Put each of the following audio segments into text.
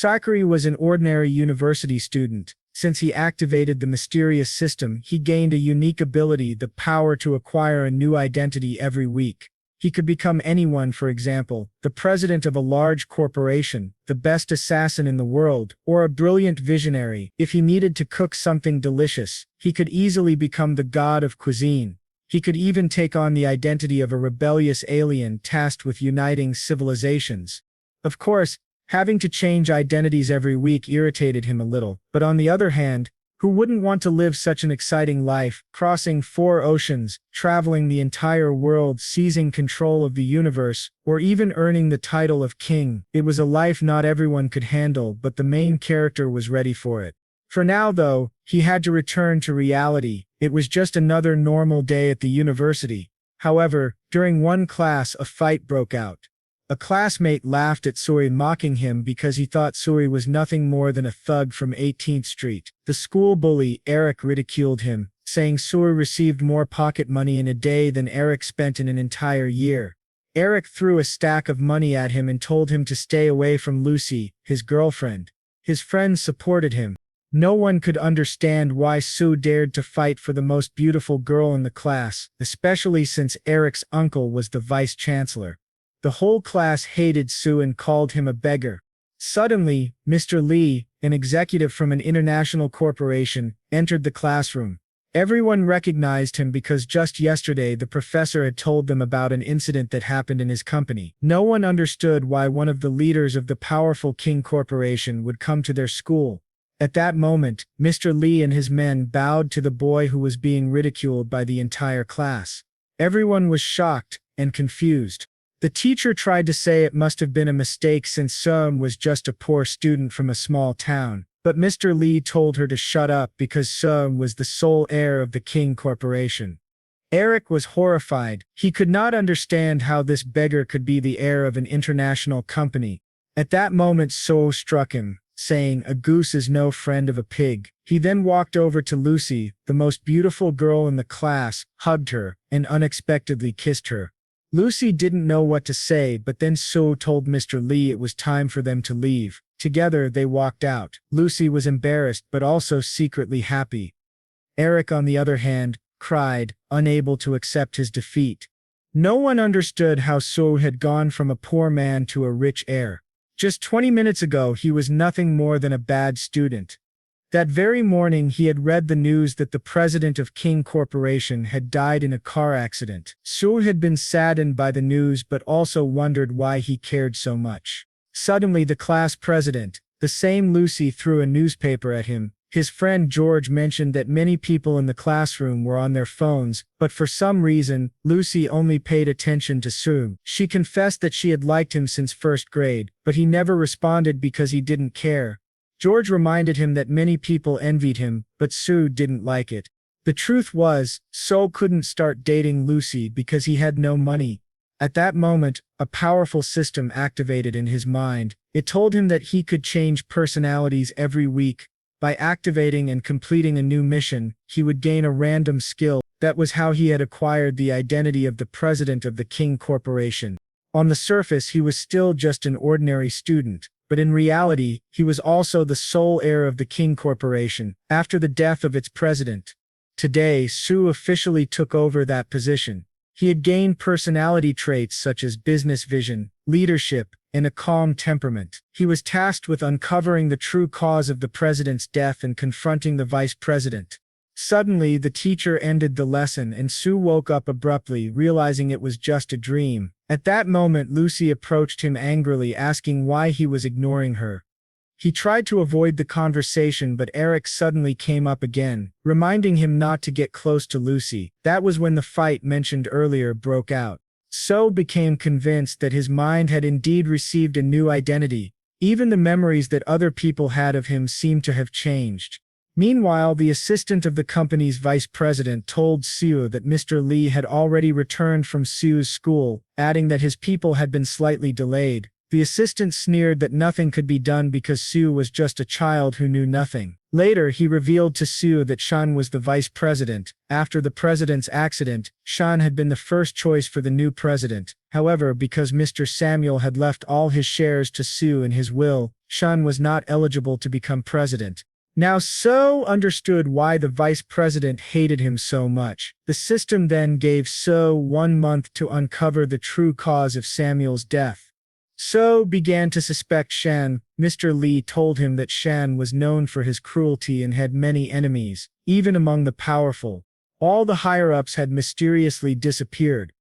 Sakuri was an ordinary university student. Since he activated the mysterious system, he gained a unique ability, the power to acquire a new identity every week. He could become anyone, for example, the president of a large corporation, the best assassin in the world, or a brilliant visionary. If he needed to cook something delicious, he could easily become the god of cuisine. He could even take on the identity of a rebellious alien tasked with uniting civilizations. Of course, having to change identities every week irritated him a little, but on the other hand, who wouldn't want to live such an exciting life, crossing 4 oceans, traveling the entire world, seizing control of the universe, or even earning the title of king? It was a life not everyone could handle, but the main character was ready for it. For now, though, he had to return to reality. It was just another normal day at the university. However, during one class, a fight broke out. A classmate laughed at Suri, mocking him because he thought Suri was nothing more than a thug from 18th Street. The school bully, Eric, ridiculed him, saying Suri received more pocket money in a day than Eric spent in an entire year. Eric threw a stack of money at him and told him to stay away from Lucy, his girlfriend. His friends supported him. No one could understand why Sue dared to fight for the most beautiful girl in the class, especially since Eric's uncle was the vice-chancellor. The whole class hated Sue and called him a beggar. Suddenly, Mr. Lee, an executive from an international corporation, entered the classroom. Everyone recognized him because just yesterday the professor had told them about an incident that happened in his company. No one understood why one of the leaders of the powerful King Corporation would come to their school. At that moment, Mr. Lee and his men bowed to the boy who was being ridiculed by the entire class. Everyone was shocked and confused. The teacher tried to say it must have been a mistake since Seung was just a poor student from a small town, but Mr. Lee told her to shut up because Seung was the sole heir of the King Corporation. Eric was horrified. He could not understand how this beggar could be the heir of an international company. At that moment, Seo struck him, saying, "A goose is no friend of a pig." He then walked over to Lucy, the most beautiful girl in the class, hugged her, and unexpectedly kissed her. Lucy didn't know what to say, but then Seo told Mr. Lee it was time for them to leave. Together they walked out. Lucy was embarrassed but also secretly happy. Eric, on the other hand, cried, unable to accept his defeat. No one understood how Seo had gone from a poor man to a rich heir. Just 20 minutes ago he was nothing more than a bad student. That very morning he had read the news that the president of King Corporation had died in a car accident. Seo had been saddened by the news but also wondered why he cared so much. Suddenly the class president, the same Lucy, threw a newspaper at him. His friend George mentioned that many people in the classroom were on their phones, but for some reason, Lucy only paid attention to Seo. She confessed that she had liked him since first grade, but he never responded because he didn't care. George reminded him that many people envied him, but Seo didn't like it. The truth was, Seo couldn't start dating Lucy because he had no money. At that moment, a powerful system activated in his mind. It told him that he could change personalities every week. By activating and completing a new mission, he would gain a random skill. That was how he had acquired the identity of the president of the King Corporation. On the surface, he was still just an ordinary student, but in reality, he was also the sole heir of the King Corporation, after the death of its president. Today, Seo officially took over that position. He had gained personality traits such as business vision, leadership, and a calm temperament. He was tasked with uncovering the true cause of the president's death and confronting the vice president. Suddenly, the teacher ended the lesson and Seo woke up abruptly, realizing it was just a dream. At that moment, Lucy approached him angrily, asking why he was ignoring her. He tried to avoid the conversation, but Eric suddenly came up again, reminding him not to get close to Lucy. That was when the fight mentioned earlier broke out. Seo became convinced that his mind had indeed received a new identity. Even the memories that other people had of him seemed to have changed. Meanwhile, the assistant of the company's vice president told Seo that Mr. Lee had already returned from Seo's school, adding that his people had been slightly delayed. The assistant sneered that nothing could be done because Sue was just a child who knew nothing. Later, he revealed to Sue that Shan was the vice president. After the president's accident, Shan had been the first choice for the new president. However, because Mr. Samuel had left all his shares to Sue in his will, Shan was not eligible to become president. Now Sue understood why the vice president hated him so much. The system then gave Sue 1 month to uncover the true cause of Samuel's death. Sue began to suspect Shan. Mr. Lee told him that Shan was known for his cruelty and had many enemies, even among the powerful. All the higher-ups had mysteriously disappeared.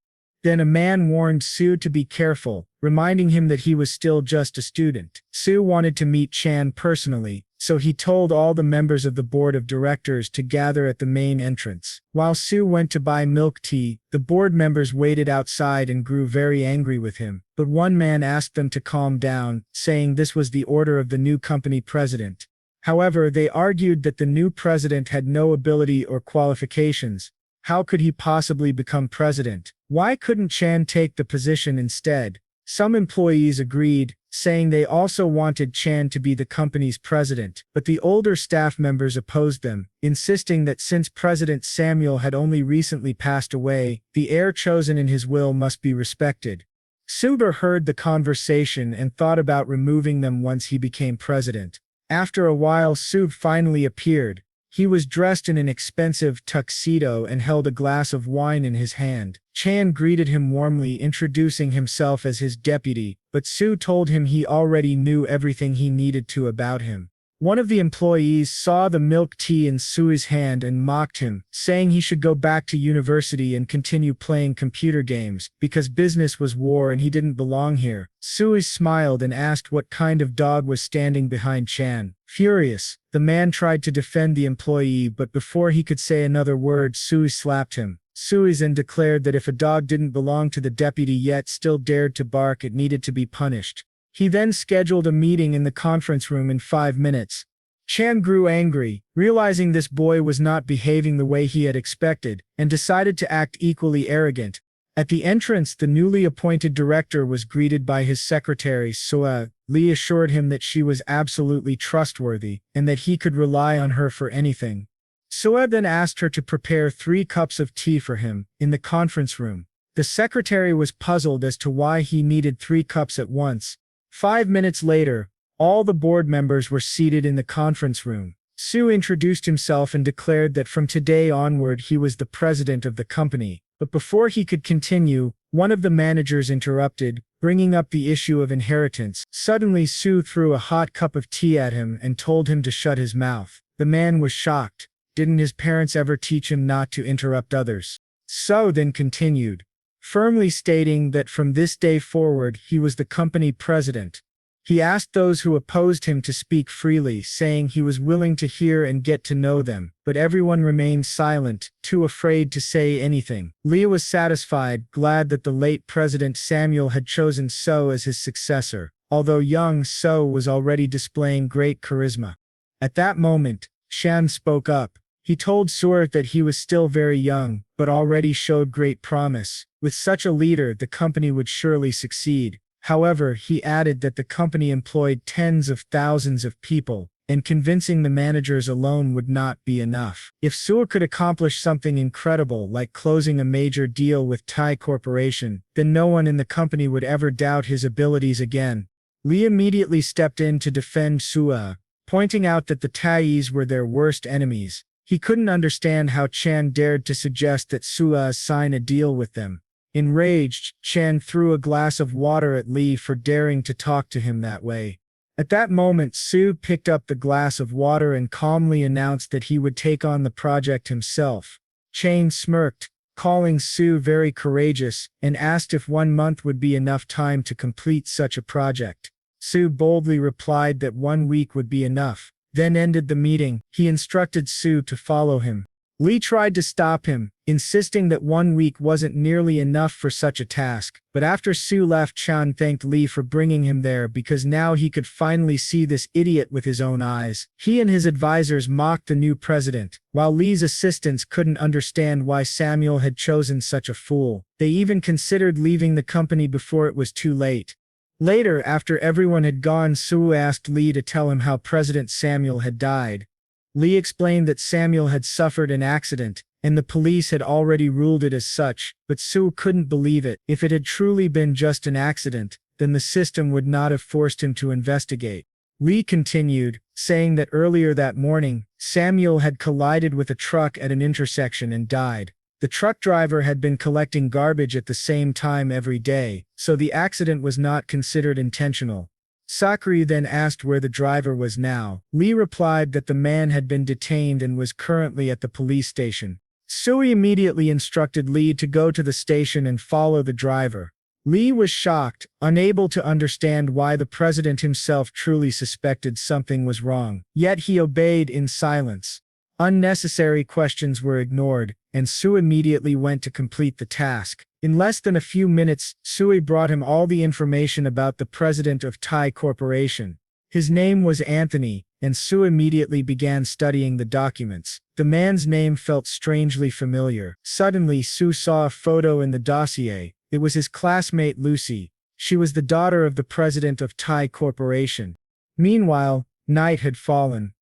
Then a man warned Sue to be careful, reminding him that he was still just a student. Sue wanted to meet Shan personally, so he told all the members of the board of directors to gather at the main entrance. While Sue went to buy milk tea, the board members waited outside and grew very angry with him. But one man asked them to calm down, saying this was the order of the new company president. However, they argued that the new president had no ability or qualifications. How could he possibly become president? Why couldn't Chan take the position instead? Some employees agreed, saying they also wanted Chan to be the company's president, but the older staff members opposed them, insisting that since President Samuel had only recently passed away, the heir chosen in his will must be respected. Suber heard the conversation and thought about removing them once he became president. After a while, Sub finally appeared. He was dressed in an expensive tuxedo and held a glass of wine in his hand. Chan greeted him warmly, introducing himself as his deputy, but Sue told him he already knew everything he needed to about him. One of the employees saw the milk tea in Sue's hand and mocked him, saying he should go back to university and continue playing computer games, because business was war and he didn't belong here. Sue smiled and asked what kind of dog was standing behind Chan. Furious, the man tried to defend the employee, but before he could say another word, Sue slapped him. Suizan declared that if a dog didn't belong to the deputy yet still dared to bark, it needed to be punished. He then scheduled a meeting in the conference room in 5 minutes. Chan grew angry, realizing this boy was not behaving the way he had expected, and decided to act equally arrogant. At the entrance, the newly appointed director was greeted by his secretary, Soa. Lee assured him that she was absolutely trustworthy, and that he could rely on her for anything. Soa then asked her to prepare 3 cups of tea for him, in the conference room. The secretary was puzzled as to why he needed 3 cups at once. 5 minutes later, all the board members were seated in the conference room. Sue introduced himself and declared that from today onward he was the president of the company. But before he could continue, one of the managers interrupted, bringing up the issue of inheritance. Suddenly Sue threw a hot cup of tea at him and told him to shut his mouth. The man was shocked. Didn't his parents ever teach him not to interrupt others? Sue then continued, firmly stating that from this day forward he was the company president. He asked those who opposed him to speak freely, saying he was willing to hear and get to know them, but everyone remained silent, too afraid to say anything. Lee was satisfied, glad that the late President Samuel had chosen Sue as his successor, although young Sue was already displaying great charisma. At that moment, Shan spoke up. He told Surat that he was still very young, but already showed great promise. With such a leader, the company would surely succeed. However, he added that the company employed tens of thousands of people, and convincing the managers alone would not be enough. If Surat could accomplish something incredible like closing a major deal with Thai Corporation, then no one in the company would ever doubt his abilities again. Lee immediately stepped in to defend Sua, pointing out that the Thais were their worst enemies. He couldn't understand how Chan dared to suggest that Sua sign a deal with them. Enraged, Chan threw a glass of water at Lee for daring to talk to him that way. At that moment, Sue picked up the glass of water and calmly announced that he would take on the project himself. Chan smirked, calling Sue very courageous, and asked if 1 month would be enough time to complete such a project. Sue boldly replied that 1 week would be enough, then ended the meeting. He instructed Sue to follow him. Lee tried to stop him, insisting that 1 week wasn't nearly enough for such a task, but after Sue left, Chan thanked Lee for bringing him there because now he could finally see this idiot with his own eyes. He and his advisors mocked the new president, while Lee's assistants couldn't understand why Samuel had chosen such a fool. They even considered leaving the company before it was too late. Later, after everyone had gone, Sue asked Lee to tell him how President Samuel had died. Lee explained that Samuel had suffered an accident, and the police had already ruled it as such, but Sue couldn't believe it. If it had truly been just an accident, then the system would not have forced him to investigate. Lee continued, saying that earlier that morning, Samuel had collided with a truck at an intersection and died. The truck driver had been collecting garbage at the same time every day, so the accident was not considered intentional. Sakuri then asked where the driver was now. Lee replied that the man had been detained and was currently at the police station. Sue immediately instructed Lee to go to the station and follow the driver. Lee was shocked, unable to understand why the president himself truly suspected something was wrong, yet he obeyed in silence. Unnecessary questions were ignored, and Sue immediately went to complete the task. In less than a few minutes, Sue brought him all the information about the president of Thai Corporation. His name was Anthony, and Sue immediately began studying the documents. The man's name felt strangely familiar. Suddenly, Sue saw a photo in the dossier. It was his classmate Lucy. She was the daughter of the president of Thai Corporation. Meanwhile, night had fallen.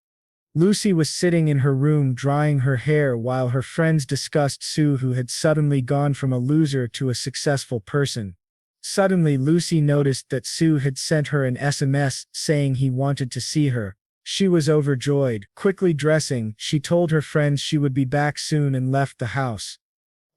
Lucy was sitting in her room drying her hair while her friends discussed Sue, who had suddenly gone from a loser to a successful person. Suddenly, Lucy noticed that Sue had sent her an SMS saying he wanted to see her. She was overjoyed. Quickly dressing, she told her friends she would be back soon and left the house.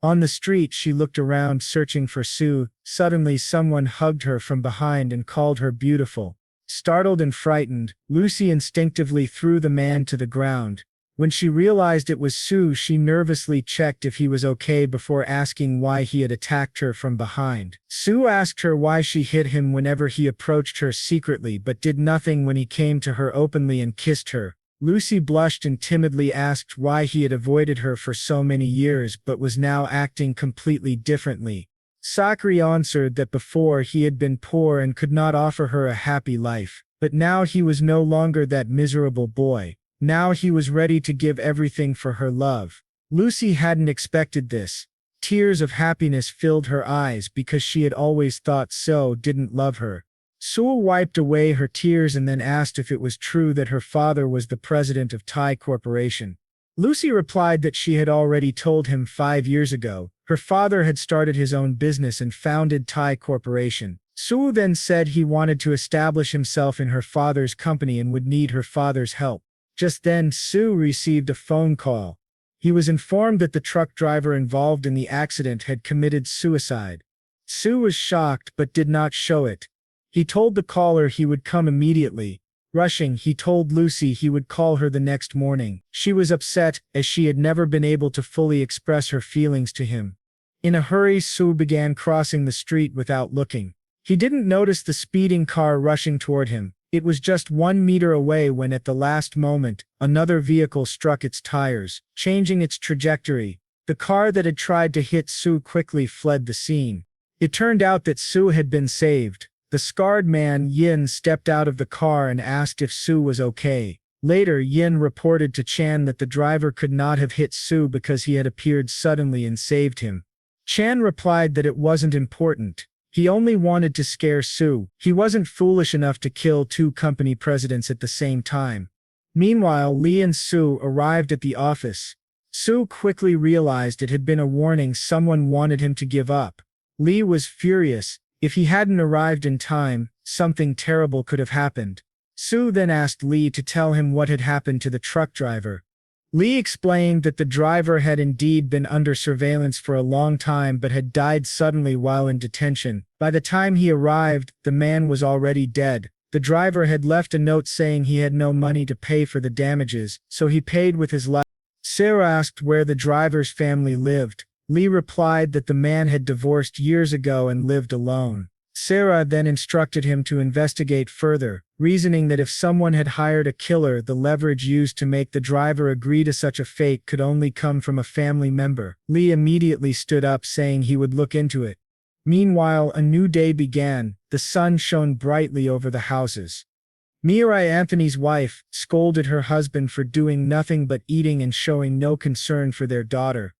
On the street, she looked around searching for Sue. Suddenly, someone hugged her from behind and called her beautiful. Startled and frightened, Lucy instinctively threw the man to the ground. When she realized it was Sue, she nervously checked if he was okay before asking why he had attacked her from behind. Sue asked her why she hit him whenever he approached her secretly but did nothing when he came to her openly and kissed her. Lucy blushed and timidly asked why he had avoided her for so many years but was now acting completely differently. Sakuri answered that before he had been poor and could not offer her a happy life, but now he was no longer that miserable boy. Now he was ready to give everything for her love. Lucy hadn't expected this. Tears of happiness filled her eyes because she had always thought So didn't love her. Sue wiped away her tears and then asked if it was true that her father was the president of Thai Corporation. Lucy replied that she had already told him 5 years ago. Her father had started his own business and founded Thai Corporation. Sue then said he wanted to establish himself in her father's company and would need her father's help. Just then, Sue received a phone call. He was informed that the truck driver involved in the accident had committed suicide. Sue was shocked but did not show it. He told the caller he would come immediately. Rushing, he told Lucy he would call her the next morning. She was upset, as she had never been able to fully express her feelings to him. In a hurry, Sue began crossing the street without looking. He didn't notice the speeding car rushing toward him. It was just 1 meter away when at the last moment, another vehicle struck its tires, changing its trajectory. The car that had tried to hit Sue quickly fled the scene. It turned out that Sue had been saved. The scarred man, Yin, stepped out of the car and asked if Sue was okay. Later, Yin reported to Chan that the driver could not have hit Sue because he had appeared suddenly and saved him. Chan replied that it wasn't important. He only wanted to scare Sue. He wasn't foolish enough to kill 2 company presidents at the same time. Meanwhile, Lee and Sue arrived at the office. Sue quickly realized it had been a warning. Someone wanted him to give up. Lee was furious. If he hadn't arrived in time, something terrible could have happened. Sue then asked Lee to tell him what had happened to the truck driver. Lee explained that the driver had indeed been under surveillance for a long time but had died suddenly while in detention. By the time he arrived, the man was already dead. The driver had left a note saying he had no money to pay for the damages, so he paid with his life. Sarah asked where the driver's family lived. Lee replied that the man had divorced years ago and lived alone. Sarah then instructed him to investigate further, reasoning that if someone had hired a killer, the leverage used to make the driver agree to such a fate could only come from a family member. Lee immediately stood up, saying he would look into it. Meanwhile, a new day began. The sun shone brightly over the houses. Mirai, Anthony's wife, scolded her husband for doing nothing but eating and showing no concern for their daughter.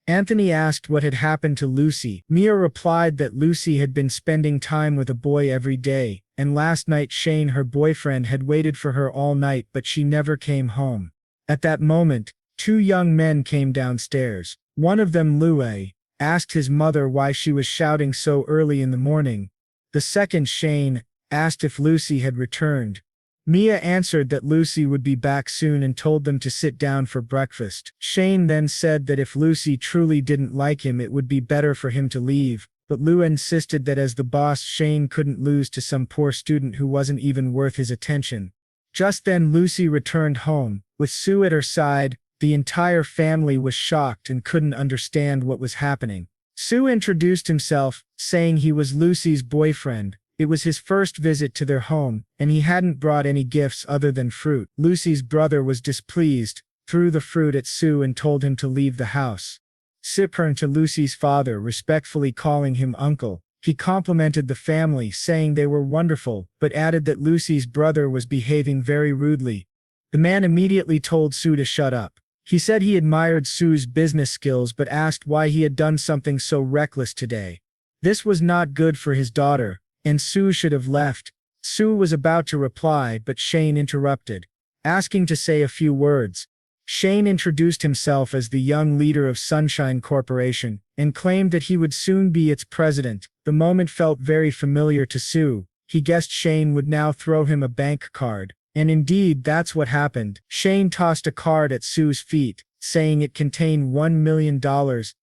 Anthony asked what had happened to Lucy. Mia replied that Lucy had been spending time with a boy every day, and last night Shane, her boyfriend, had waited for her all night but she never came home. At that moment, two young men came downstairs. One of them, Lue, asked his mother why she was shouting so early in the morning. The second, Shane, asked if Lucy had returned. Mia answered that Lucy would be back soon and told them to sit down for breakfast. Shane then said that if Lucy truly didn't like him it would be better for him to leave, but Lou insisted that as the boss Shane couldn't lose to some poor student who wasn't even worth his attention. Just then Lucy returned home, with Sue at her side. The entire family was shocked and couldn't understand what was happening. Sue introduced himself, saying he was Lucy's boyfriend. It was his first visit to their home, and he hadn't brought any gifts other than fruit. Lucy's brother was displeased, threw the fruit at Sue and told him to leave the house. Sue turned to Lucy's father, respectfully calling him uncle. He complimented the family, saying they were wonderful, but added that Lucy's brother was behaving very rudely. The man immediately told Sue to shut up. He said he admired Sue's business skills but asked why he had done something so reckless today. This was not good for his daughter, and Sue should have left. Sue was about to reply, but Shane interrupted, asking to say a few words. Shane introduced himself as the young leader of Sunshine Corporation, and claimed that he would soon be its president. The moment felt very familiar to Sue. He guessed Shane would now throw him a bank card. And indeed, that's what happened. Shane tossed a card at Sue's feet, saying it contained $1 million.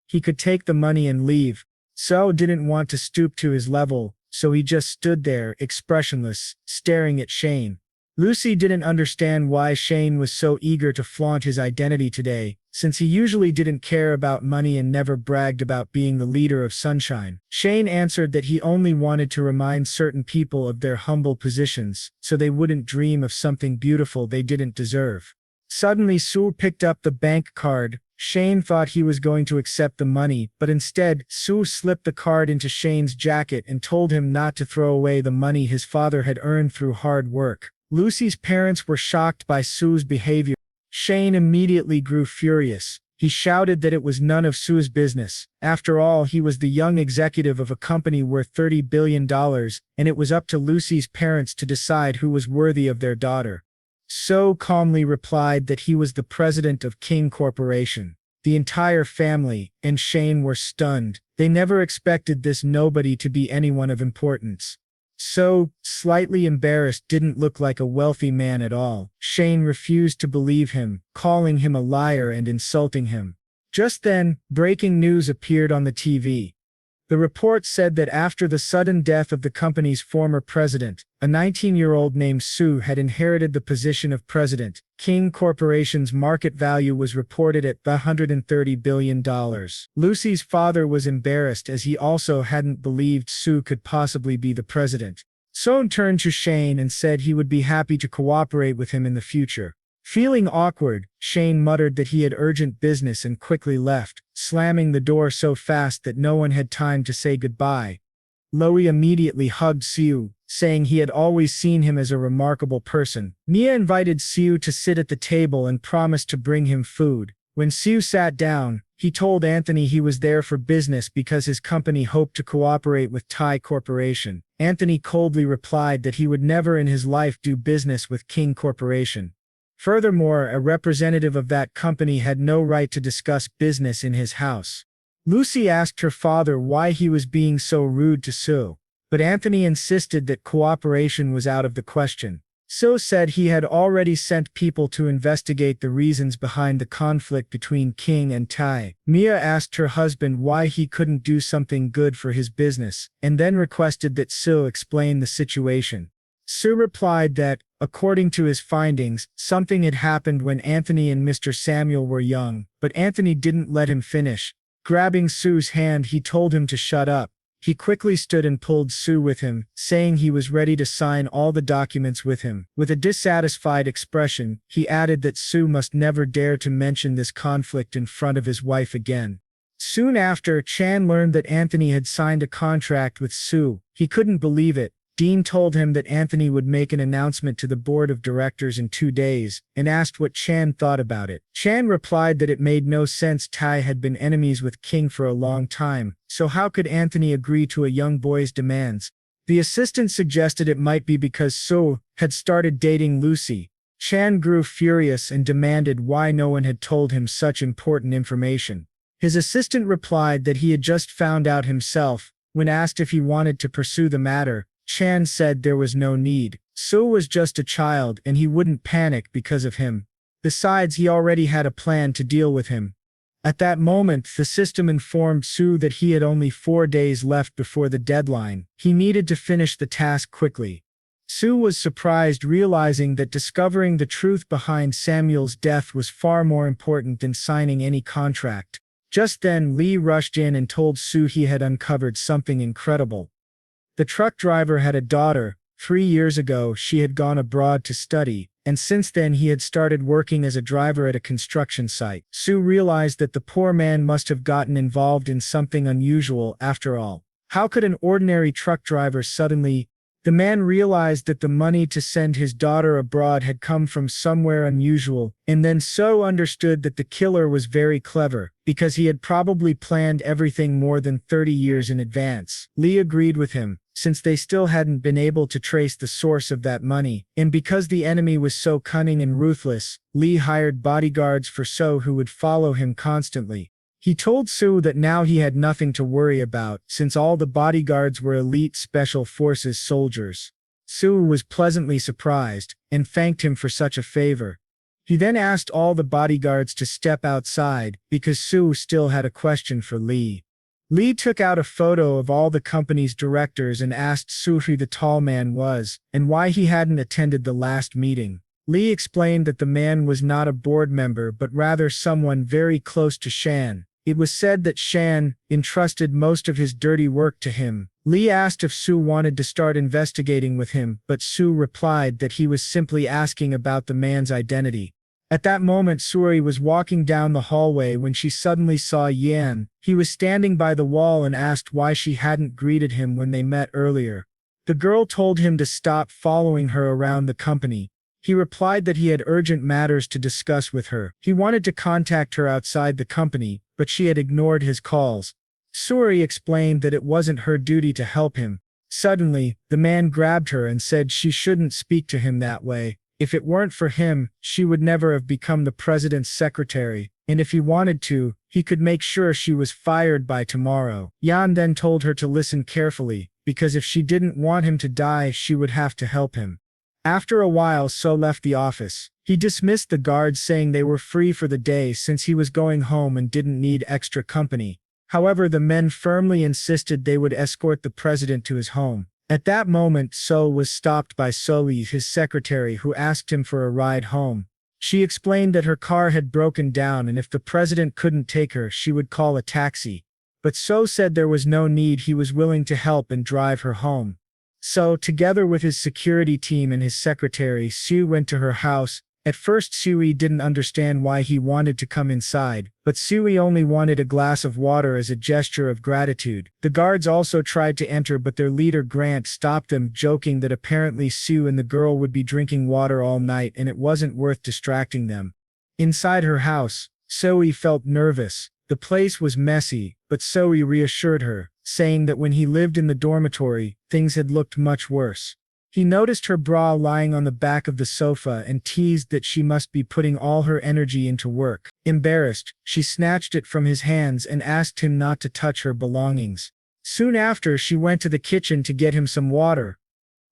He could take the money and leave. Sue didn't want to stoop to his level, so he just stood there, expressionless, staring at Shane. Lucy didn't understand why Shane was so eager to flaunt his identity today, since he usually didn't care about money and never bragged about being the leader of Sunshine. Shane answered that he only wanted to remind certain people of their humble positions, so they wouldn't dream of something beautiful they didn't deserve. Suddenly Sue picked up the bank card. Shane thought he was going to accept the money, but instead, Sue slipped the card into Shane's jacket and told him not to throw away the money his father had earned through hard work. Lucy's parents were shocked by Sue's behavior. Shane immediately grew furious. He shouted that it was none of Sue's business. After all, he was the young executive of a company worth $30 billion, and it was up to Lucy's parents to decide who was worthy of their daughter. Sue calmly replied that he was the president of King Corporation. The entire family and Shane were stunned. They never expected this nobody to be anyone of importance. Sue, slightly embarrassed, didn't look like a wealthy man at all. Shane refused to believe him, calling him a liar and insulting him. Just then, breaking news appeared on the TV. The report said that after the sudden death of the company's former president, a 19-year-old named Sue had inherited the position of president. King Corporation's market value was reported at $130 billion. Lucy's father was embarrassed as he also hadn't believed Sue could possibly be the president. Sue turned to Shane and said he would be happy to cooperate with him in the future. Feeling awkward, Shane muttered that he had urgent business and quickly left, slamming the door so fast that no one had time to say goodbye. Loie immediately hugged Sue, saying he had always seen him as a remarkable person. Mia invited Sue to sit at the table and promised to bring him food. When Sue sat down, he told Anthony he was there for business because his company hoped to cooperate with Thai Corporation. Anthony coldly replied that he would never in his life do business with King Corporation. Furthermore, a representative of that company had no right to discuss business in his house. Lucy asked her father why he was being so rude to Sue, but Anthony insisted that cooperation was out of the question. Sue said he had already sent people to investigate the reasons behind the conflict between King and Thai. Mia asked her husband why he couldn't do something good for his business, and then requested that Sue explain the situation. Sue replied that, according to his findings, something had happened when Anthony and Mr. Samuel were young, but Anthony didn't let him finish. Grabbing Sue's hand, he told him to shut up. He quickly stood and pulled Sue with him, saying he was ready to sign all the documents with him. With a dissatisfied expression, he added that Sue must never dare to mention this conflict in front of his wife again. Soon after, Chan learned that Anthony had signed a contract with Sue. He couldn't believe it. Dean told him that Anthony would make an announcement to the board of directors in 2 days, and asked what Chan thought about it. Chan replied that it made no sense. Tai had been enemies with King for a long time, so how could Anthony agree to a young boy's demands? The assistant suggested it might be because So had started dating Lucy. Chan grew furious and demanded why no one had told him such important information. His assistant replied that he had just found out himself. When asked if he wanted to pursue the matter, Chan said there was no need. So was just a child and he wouldn't panic because of him. Besides, he already had a plan to deal with him. At that moment, the system informed Sue that he had only 4 days left before the deadline. He needed to finish the task quickly. Sue was surprised, realizing that discovering the truth behind Samuel's death was far more important than signing any contract. Just then, Lee rushed in and told Sue he had uncovered something incredible. The truck driver had a daughter. 3 years ago, she had gone abroad to study, and since then he had started working as a driver at a construction site. Sue realized that the poor man must have gotten involved in something unusual after all. How could an ordinary truck driver suddenly... The man realized that the money to send his daughter abroad had come from somewhere unusual, and then So understood that the killer was very clever, because he had probably planned everything more than 30 years in advance. Lee agreed with him, since they still hadn't been able to trace the source of that money, and because the enemy was so cunning and ruthless, Lee hired bodyguards for So who would follow him constantly. He told Sue that now he had nothing to worry about, since all the bodyguards were elite special forces soldiers. Sue was pleasantly surprised, and thanked him for such a favor. He then asked all the bodyguards to step outside, because Sue still had a question for Lee. Lee took out a photo of all the company's directors and asked Sue who the tall man was, and why he hadn't attended the last meeting. Lee explained that the man was not a board member but rather someone very close to Shan. It was said that Shan entrusted most of his dirty work to him. Lee asked if Sue wanted to start investigating with him, but Sue replied that he was simply asking about the man's identity. At that moment, Suri was walking down the hallway when she suddenly saw Yan. He was standing by the wall and asked why she hadn't greeted him when they met earlier. The girl told him to stop following her around the company. He replied that he had urgent matters to discuss with her. He wanted to contact her outside the company, but she had ignored his calls. Suri explained that it wasn't her duty to help him. Suddenly, the man grabbed her and said she shouldn't speak to him that way. If it weren't for him, she would never have become the president's secretary, and if he wanted to, he could make sure she was fired by tomorrow. Yan then told her to listen carefully, because if she didn't want him to die, she would have to help him. After a while, So left the office. He dismissed the guards, saying they were free for the day since he was going home and didn't need extra company. However, the men firmly insisted they would escort the president to his home. At that moment, So was stopped by Soli, his secretary, who asked him for a ride home. She explained that her car had broken down and if the president couldn't take her, she would call a taxi. But So said there was no need, he was willing to help and drive her home. So, together with his security team and his secretary, Sue went to her house. At first, Sui didn't understand why he wanted to come inside, but Sui only wanted a glass of water as a gesture of gratitude. The guards also tried to enter, but their leader Grant stopped them, joking that apparently Sue and the girl would be drinking water all night and it wasn't worth distracting them. Inside her house, Sui felt nervous. The place was messy, but Sui reassured her, saying that when he lived in the dormitory, things had looked much worse. He noticed her bra lying on the back of the sofa and teased that she must be putting all her energy into work. Embarrassed, she snatched it from his hands and asked him not to touch her belongings. Soon after, she went to the kitchen to get him some water.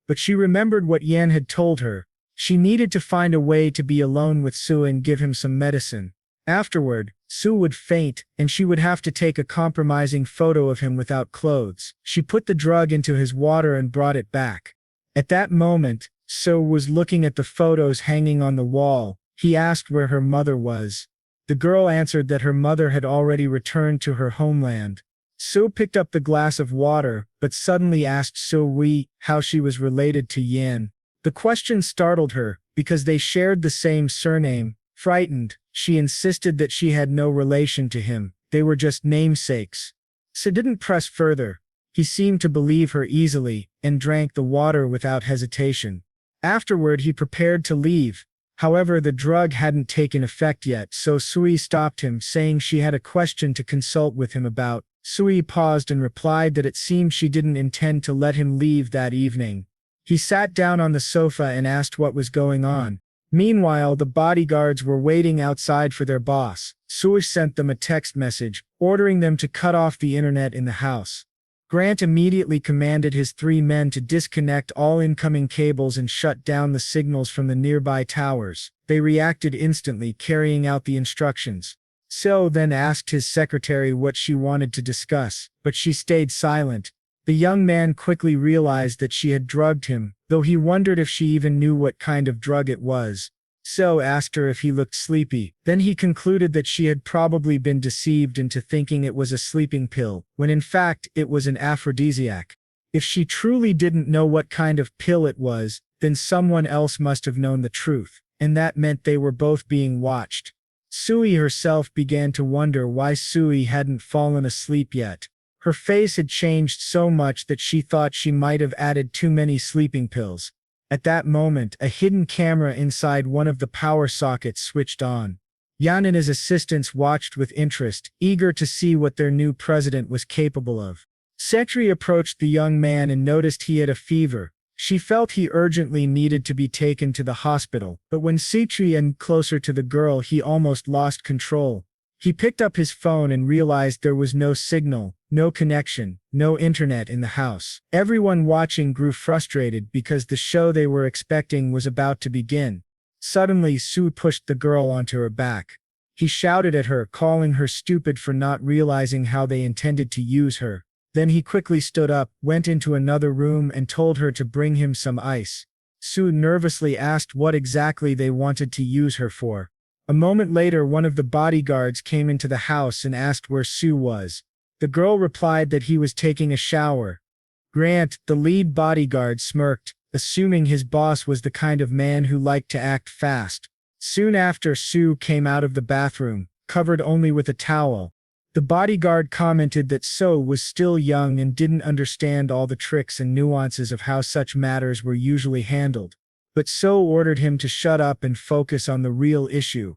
But she remembered what Yan had told her. She needed to find a way to be alone with Sue and give him some medicine. Afterward, Sue would faint, and she would have to take a compromising photo of him without clothes. She put the drug into his water and brought it back. At that moment, Sue was looking at the photos hanging on the wall. He asked where her mother was. The girl answered that her mother had already returned to her homeland. Sue picked up the glass of water, but suddenly asked Sue how she was related to Yan. The question startled her, because they shared the same surname. Frightened, she insisted that she had no relation to him. They were just namesakes. Sue didn't press further. He seemed to believe her easily, and drank the water without hesitation. Afterward he prepared to leave. However, the drug hadn't taken effect yet, so Sui stopped him, saying she had a question to consult with him about. Sui paused and replied that it seemed she didn't intend to let him leave that evening. He sat down on the sofa and asked what was going on. Meanwhile, the bodyguards were waiting outside for their boss. Sui sent them a text message, ordering them to cut off the internet in the house. Grant immediately commanded his 3 men to disconnect all incoming cables and shut down the signals from the nearby towers. They reacted instantly, carrying out the instructions. So then asked his secretary what she wanted to discuss, but she stayed silent. The young man quickly realized that she had drugged him, though he wondered if she even knew what kind of drug it was. So asked her if he looked sleepy. Then he concluded that she had probably been deceived into thinking it was a sleeping pill, when in fact it was an aphrodisiac. If she truly didn't know what kind of pill it was, then someone else must have known the truth, and that meant they were both being watched. Sui herself began to wonder why Sui hadn't fallen asleep yet. Her face had changed so much that she thought she might have added too many sleeping pills. At that moment, a hidden camera inside one of the power sockets switched on. Yan and his assistants watched with interest, eager to see what their new president was capable of. Setri approached the young man and noticed he had a fever. She felt he urgently needed to be taken to the hospital, but when Setri got closer to the girl, he almost lost control. He picked up his phone and realized there was no signal, no connection, no internet in the house. Everyone watching grew frustrated because the show they were expecting was about to begin. Suddenly, Sue pushed the girl onto her back. He shouted at her, calling her stupid for not realizing how they intended to use her. Then he quickly stood up, went into another room and told her to bring him some ice. Sue nervously asked what exactly they wanted to use her for. A moment later, one of the bodyguards came into the house and asked where Sue was. The girl replied that he was taking a shower. Grant, the lead bodyguard, smirked, assuming his boss was the kind of man who liked to act fast. Soon after, Sue came out of the bathroom, covered only with a towel. The bodyguard commented that So was still young and didn't understand all the tricks and nuances of how such matters were usually handled. But So ordered him to shut up and focus on the real issue.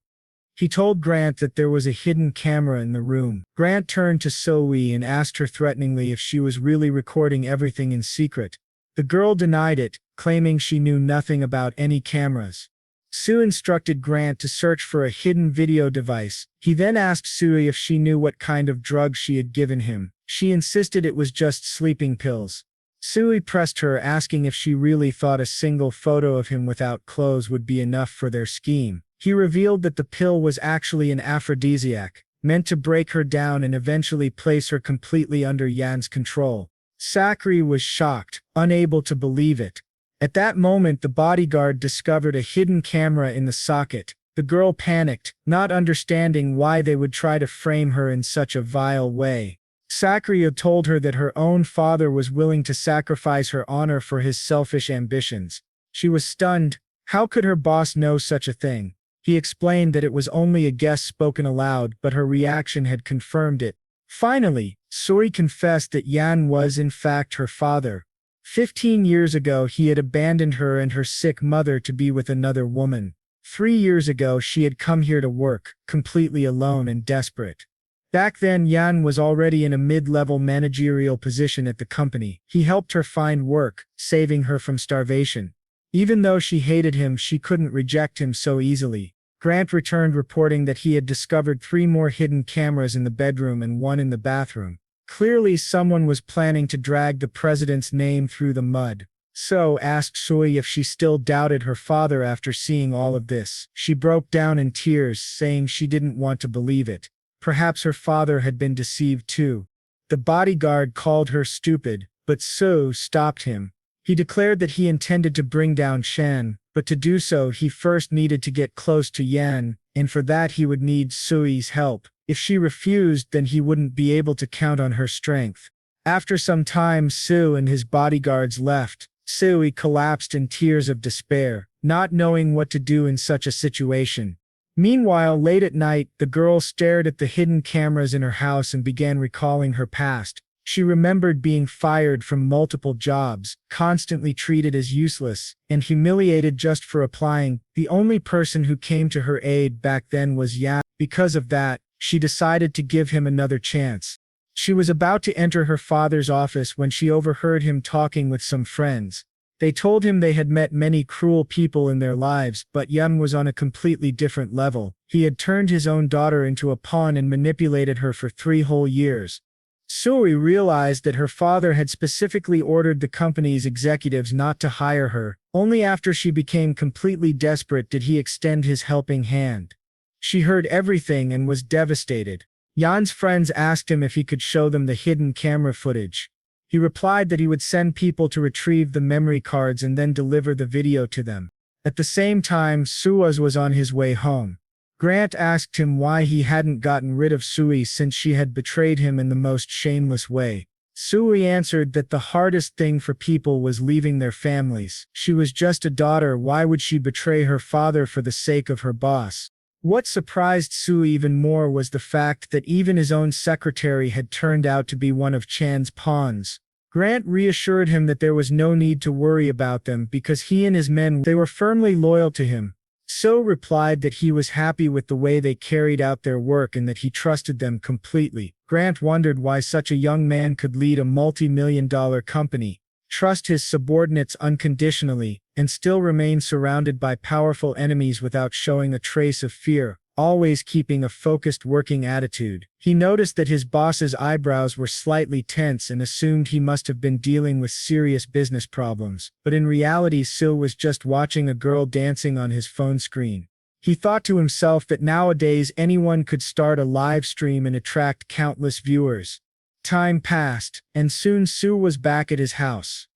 He told Grant that there was a hidden camera in the room. Grant turned to Soe and asked her threateningly if she was really recording everything in secret. The girl denied it, claiming she knew nothing about any cameras. Sue instructed Grant to search for a hidden video device. He then asked Sue if she knew what kind of drug she had given him. She insisted it was just sleeping pills. Sue pressed her, asking if she really thought a single photo of him without clothes would be enough for their scheme. He revealed that the pill was actually an aphrodisiac, meant to break her down and eventually place her completely under Yan's control. Sakri was shocked, unable to believe it. At that moment, the bodyguard discovered a hidden camera in the socket. The girl panicked, not understanding why they would try to frame her in such a vile way. Sakri told her that her own father was willing to sacrifice her honor for his selfish ambitions. She was stunned. How could her boss know such a thing? He explained that it was only a guess spoken aloud, but her reaction had confirmed it. Finally, Suri confessed that Yan was in fact her father. 15 years ago, he had abandoned her and her sick mother to be with another woman. 3 years ago, she had come here to work, completely alone and desperate. Back then, Yan was already in a mid-level managerial position at the company. He helped her find work, saving her from starvation. Even though she hated him, she couldn't reject him so easily. Grant returned reporting that he had discovered 3 more hidden cameras in the bedroom and 1 in the bathroom. Clearly, someone was planning to drag the president's name through the mud. So asked Sui if she still doubted her father after seeing all of this. She broke down in tears, saying she didn't want to believe it. Perhaps her father had been deceived too. The bodyguard called her stupid, but So stopped him. He declared that he intended to bring down Shan, but to do so he first needed to get close to Yan, and for that he would need Sui's help. If she refused, then he wouldn't be able to count on her strength. After some time, Sue and his bodyguards left. Sui collapsed in tears of despair, not knowing what to do in such a situation. Meanwhile, late at night, the girl stared at the hidden cameras in her house and began recalling her past. She remembered being fired from multiple jobs, constantly treated as useless, and humiliated just for applying. The only person who came to her aid back then was Yan. Because of that, she decided to give him another chance. She was about to enter her father's office when she overheard him talking with some friends. They told him they had met many cruel people in their lives, but Yan was on a completely different level. He had turned his own daughter into a pawn and manipulated her for 3 whole years. Sui realized that her father had specifically ordered the company's executives not to hire her. Only after she became completely desperate did he extend his helping hand. She heard everything and was devastated. Yan's friends asked him if he could show them the hidden camera footage. He replied that he would send people to retrieve the memory cards and then deliver the video to them. At the same time, Suaz was on his way home. Grant asked him why he hadn't gotten rid of Sui since she had betrayed him in the most shameless way. Sui answered that the hardest thing for people was leaving their families. She was just a daughter, why would she betray her father for the sake of her boss? What surprised Sui even more was the fact that even his own secretary had turned out to be one of Chan's pawns. Grant reassured him that there was no need to worry about them because he and his men, they were firmly loyal to him. So replied that he was happy with the way they carried out their work and that he trusted them completely. Grant wondered why such a young man could lead a multi-million-dollar company, trust his subordinates unconditionally, and still remain surrounded by powerful enemies without showing a trace of fear, always keeping a focused working attitude. He noticed that his boss's eyebrows were slightly tense and assumed he must have been dealing with serious business problems, but in reality Sil was just watching a girl dancing on his phone screen. He thought to himself that nowadays anyone could start a live stream and attract countless viewers. Time passed, and soon Sue was back at his house.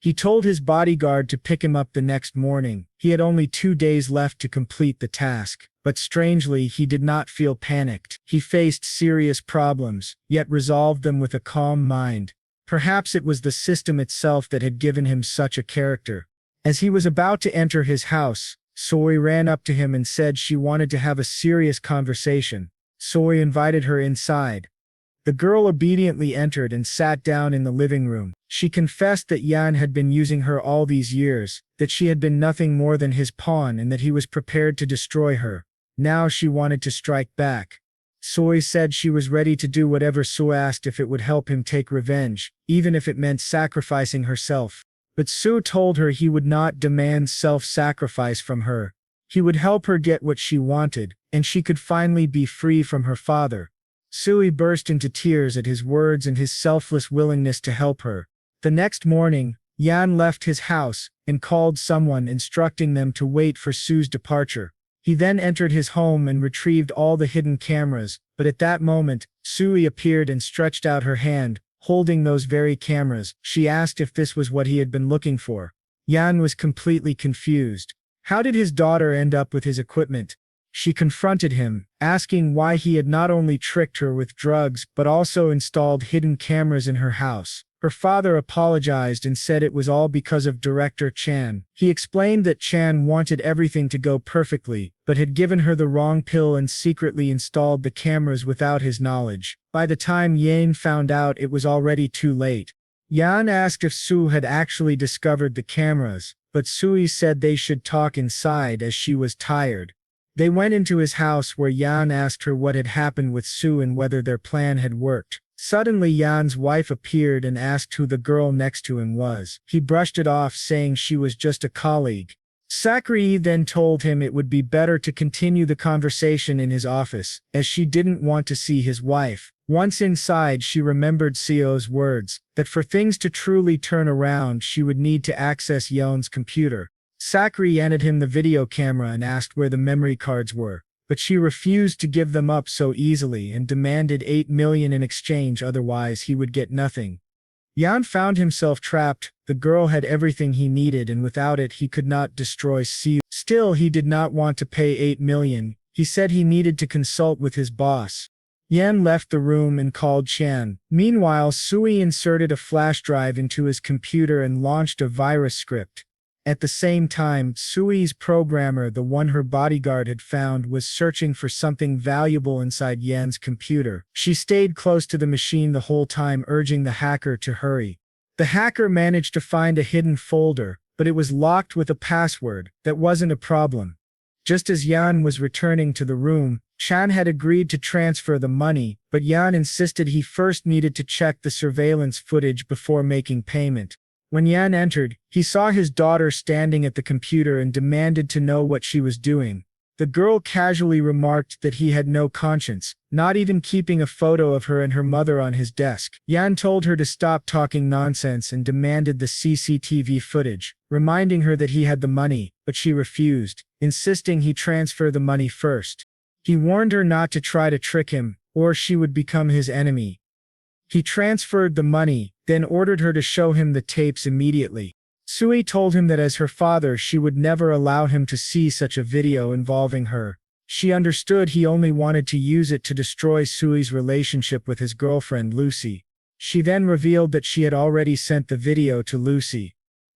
He told his bodyguard to pick him up the next morning. He had only 2 days left to complete the task, but strangely he did not feel panicked. He faced serious problems, yet resolved them with a calm mind. Perhaps it was the system itself that had given him such a character. As he was about to enter his house, Soi ran up to him and said she wanted to have a serious conversation. Soi invited her inside. The girl obediently entered and sat down in the living room. She confessed that Yan had been using her all these years, that she had been nothing more than his pawn and that he was prepared to destroy her. Now she wanted to strike back. Soi said she was ready to do whatever Su asked if it would help him take revenge, even if it meant sacrificing herself. But Su told her he would not demand self-sacrifice from her. He would help her get what she wanted, and she could finally be free from her father. Sui burst into tears at his words and his selfless willingness to help her. The next morning, Yan left his house and called someone instructing them to wait for Su's departure. He then entered his home and retrieved all the hidden cameras, but at that moment, Sui appeared and stretched out her hand, holding those very cameras. She asked if this was what he had been looking for. Yan was completely confused. How did his daughter end up with his equipment? She confronted him, asking why he had not only tricked her with drugs but also installed hidden cameras in her house. Her father apologized and said it was all because of director Chan. He explained that Chan wanted everything to go perfectly, but had given her the wrong pill and secretly installed the cameras without his knowledge. By the time Yan found out, it was already too late. Yan asked if Su had actually discovered the cameras, but Sui said they should talk inside as she was tired. They went into his house where Yan asked her what had happened with Su and whether their plan had worked. Suddenly Yan's wife appeared and asked who the girl next to him was. He brushed it off, saying she was just a colleague. Sakri then told him it would be better to continue the conversation in his office, as she didn't want to see his wife. Once inside, she remembered Seo's words, that for things to truly turn around she would need to access Yeon's computer. Sakri handed him the video camera and asked where the memory cards were, but she refused to give them up so easily and demanded 8 million in exchange, otherwise he would get nothing. Yan found himself trapped. The girl had everything he needed and without it he could not destroy Seo. Still, he did not want to pay 8 million. He said he needed to consult with his boss. Yan left the room and called Chan. Meanwhile, Sui inserted a flash drive into his computer and launched a virus script. At the same time, Sui's programmer, the one her bodyguard had found, was searching for something valuable inside Yan's computer. She stayed close to the machine the whole time, urging the hacker to hurry. The hacker managed to find a hidden folder, but it was locked with a password. That wasn't a problem. Just as Yan was returning to the room, Chan had agreed to transfer the money, but Yan insisted he first needed to check the surveillance footage before making payment. When Yan entered, he saw his daughter standing at the computer and demanded to know what she was doing. The girl casually remarked that he had no conscience, not even keeping a photo of her and her mother on his desk. Yan told her to stop talking nonsense and demanded the CCTV footage, reminding her that he had the money, but she refused, insisting he transfer the money first. He warned her not to try to trick him, or she would become his enemy. He transferred the money, then ordered her to show him the tapes immediately. Sui told him that as her father she would never allow him to see such a video involving her. She understood he only wanted to use it to destroy Sui's relationship with his girlfriend Lucy. She then revealed that she had already sent the video to Lucy.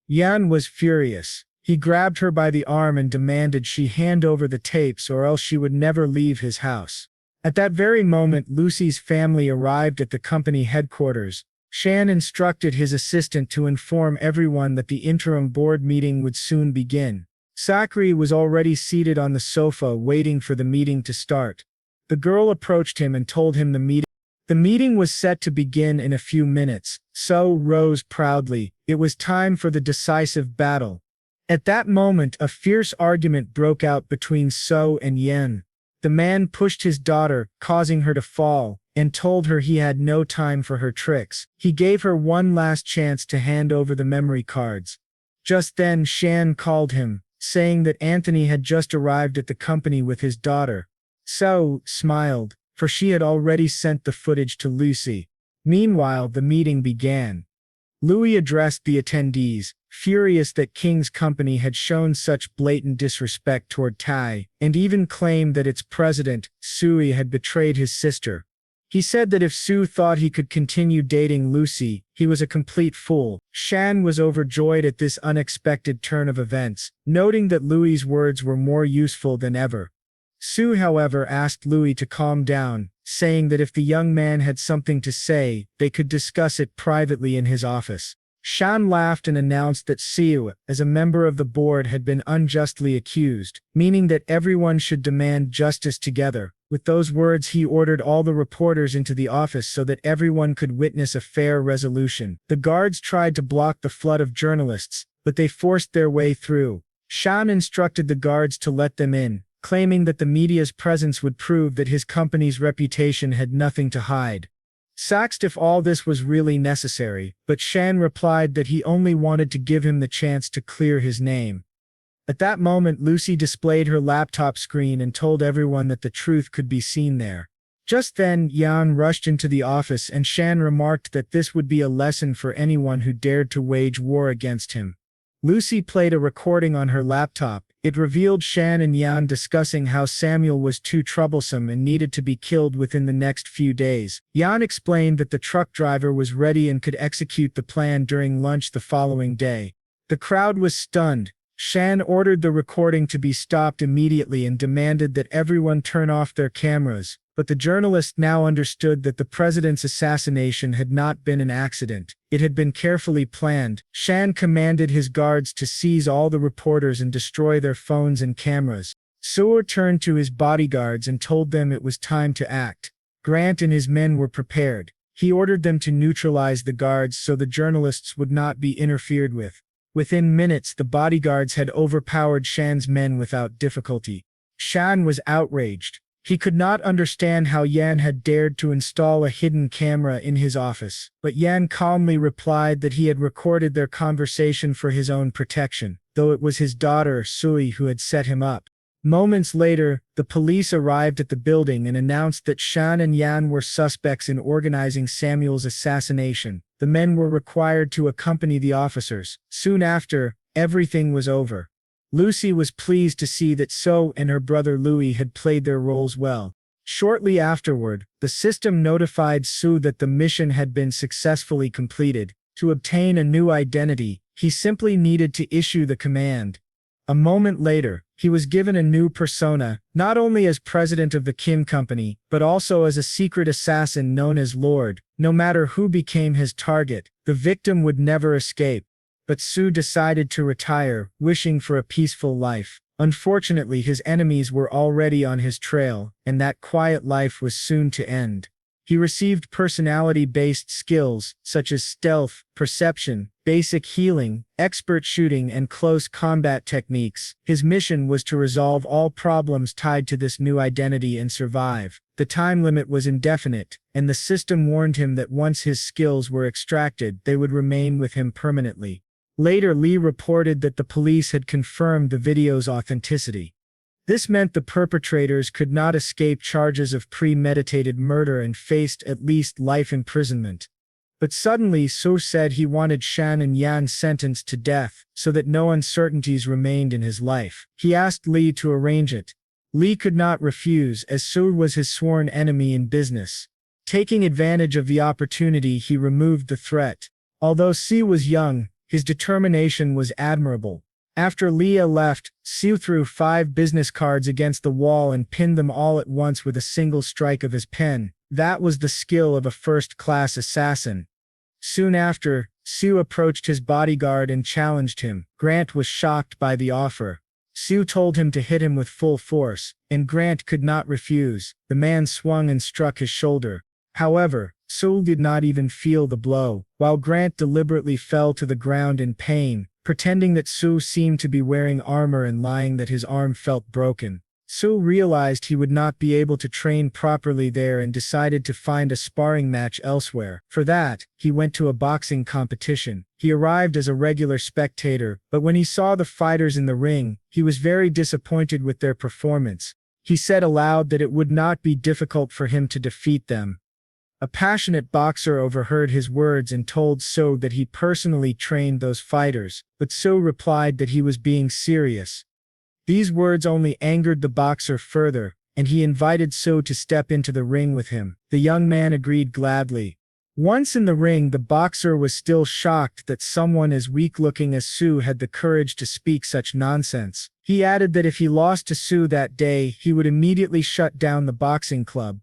Yan was furious. He grabbed her by the arm and demanded she hand over the tapes or else she would never leave his house. At that very moment, Lucy's family arrived at the company headquarters. Shan instructed his assistant to inform everyone that the interim board meeting would soon begin. Sakri was already seated on the sofa waiting for the meeting to start. The girl approached him and told him the meeting was set to begin in a few minutes. So rose proudly. It was time for the decisive battle. At that moment, a fierce argument broke out between So and Yen. The man pushed his daughter, causing her to fall, and told her he had no time for her tricks. He gave her one last chance to hand over the memory cards. Just then Shan called him, saying that Anthony had just arrived at the company with his daughter. So smiled, for she had already sent the footage to Lucy. Meanwhile, the meeting began. Louis addressed the attendees, furious that King's company had shown such blatant disrespect toward Tai, and even claimed that its president, Sui, had betrayed his sister. He said that if Su thought he could continue dating Lucy, he was a complete fool. Shan was overjoyed at this unexpected turn of events, noting that Louis's words were more useful than ever. Su, however, asked Louis to calm down, saying that if the young man had something to say, they could discuss it privately in his office. Shan laughed and announced that Siu, as a member of the board, had been unjustly accused, meaning that everyone should demand justice together. With those words, he ordered all the reporters into the office so that everyone could witness a fair resolution. The guards tried to block the flood of journalists, but they forced their way through. Shan instructed the guards to let them in, claiming that the media's presence would prove that his company's reputation had nothing to hide. Asked if all this was really necessary, but Shan replied that he only wanted to give him the chance to clear his name. At that moment, Lucy displayed her laptop screen and told everyone that the truth could be seen there. Just then, Yan rushed into the office and Shan remarked that this would be a lesson for anyone who dared to wage war against him. Lucy played a recording on her laptop. It revealed Shan and Yan discussing how Samuel was too troublesome and needed to be killed within the next few days. Yan explained that the truck driver was ready and could execute the plan during lunch the following day. The crowd was stunned. Shan ordered the recording to be stopped immediately and demanded that everyone turn off their cameras, but the journalist now understood that the president's assassination had not been an accident. It had been carefully planned. Shan commanded his guards to seize all the reporters and destroy their phones and cameras. Suor turned to his bodyguards and told them it was time to act. Grant and his men were prepared. He ordered them to neutralize the guards so the journalists would not be interfered with. Within minutes, the bodyguards had overpowered Shan's men without difficulty. Shan was outraged. He could not understand how Yan had dared to install a hidden camera in his office, but Yan calmly replied that he had recorded their conversation for his own protection, though it was his daughter, Sui, who had set him up. Moments later, the police arrived at the building and announced that Shan and Yan were suspects in organizing Samuel's assassination. The men were required to accompany the officers. Soon after, everything was over. Lucy was pleased to see that So and her brother Louis had played their roles well. Shortly afterward, the system notified Su that the mission had been successfully completed. To obtain a new identity, He simply needed to issue the command. A moment later, he was given a new persona, not only as president of the Kim Company, but also as a secret assassin known as Lord. No matter who became his target, the victim would never escape. But Soo decided to retire, wishing for a peaceful life. Unfortunately, his enemies were already on his trail, and that quiet life was soon to end. He received personality-based skills, such as stealth, perception, basic healing, expert shooting, and close combat techniques. His mission was to resolve all problems tied to this new identity and survive. The time limit was indefinite, and the system warned him that once his skills were extracted, they would remain with him permanently. Later, Lee reported that the police had confirmed the video's authenticity. This meant the perpetrators could not escape charges of premeditated murder and faced at least life imprisonment. But suddenly Soo said he wanted Shan and Yan sentenced to death, so that no uncertainties remained in his life. He asked Lee to arrange it. Lee could not refuse, as Soo was his sworn enemy in business. Taking advantage of the opportunity, he removed the threat. Although Soo was young, his determination was admirable. After Leah left, Soo threw 5 business cards against the wall and pinned them all at once with a single strike of his pen. That was the skill of a first-class assassin. Soon after, Soo approached his bodyguard and challenged him. Grant was shocked by the offer. Soo told him to hit him with full force, and Grant could not refuse. The man swung and struck his shoulder. However, Soo did not even feel the blow, while Grant deliberately fell to the ground in pain, pretending that Soo seemed to be wearing armor and lying that his arm felt broken. Soo realized he would not be able to train properly there and decided to find a sparring match elsewhere. For that, he went to a boxing competition. He arrived as a regular spectator, but when he saw the fighters in the ring, he was very disappointed with their performance. He said aloud that it would not be difficult for him to defeat them. A passionate boxer overheard his words and told Soo that he personally trained those fighters, but Soo replied that he was being serious. These words only angered the boxer further, and he invited Soo to step into the ring with him. The young man agreed gladly. Once in the ring, the boxer was still shocked that someone as weak-looking as Soo had the courage to speak such nonsense. He added that if he lost to Soo that day, he would immediately shut down the boxing club.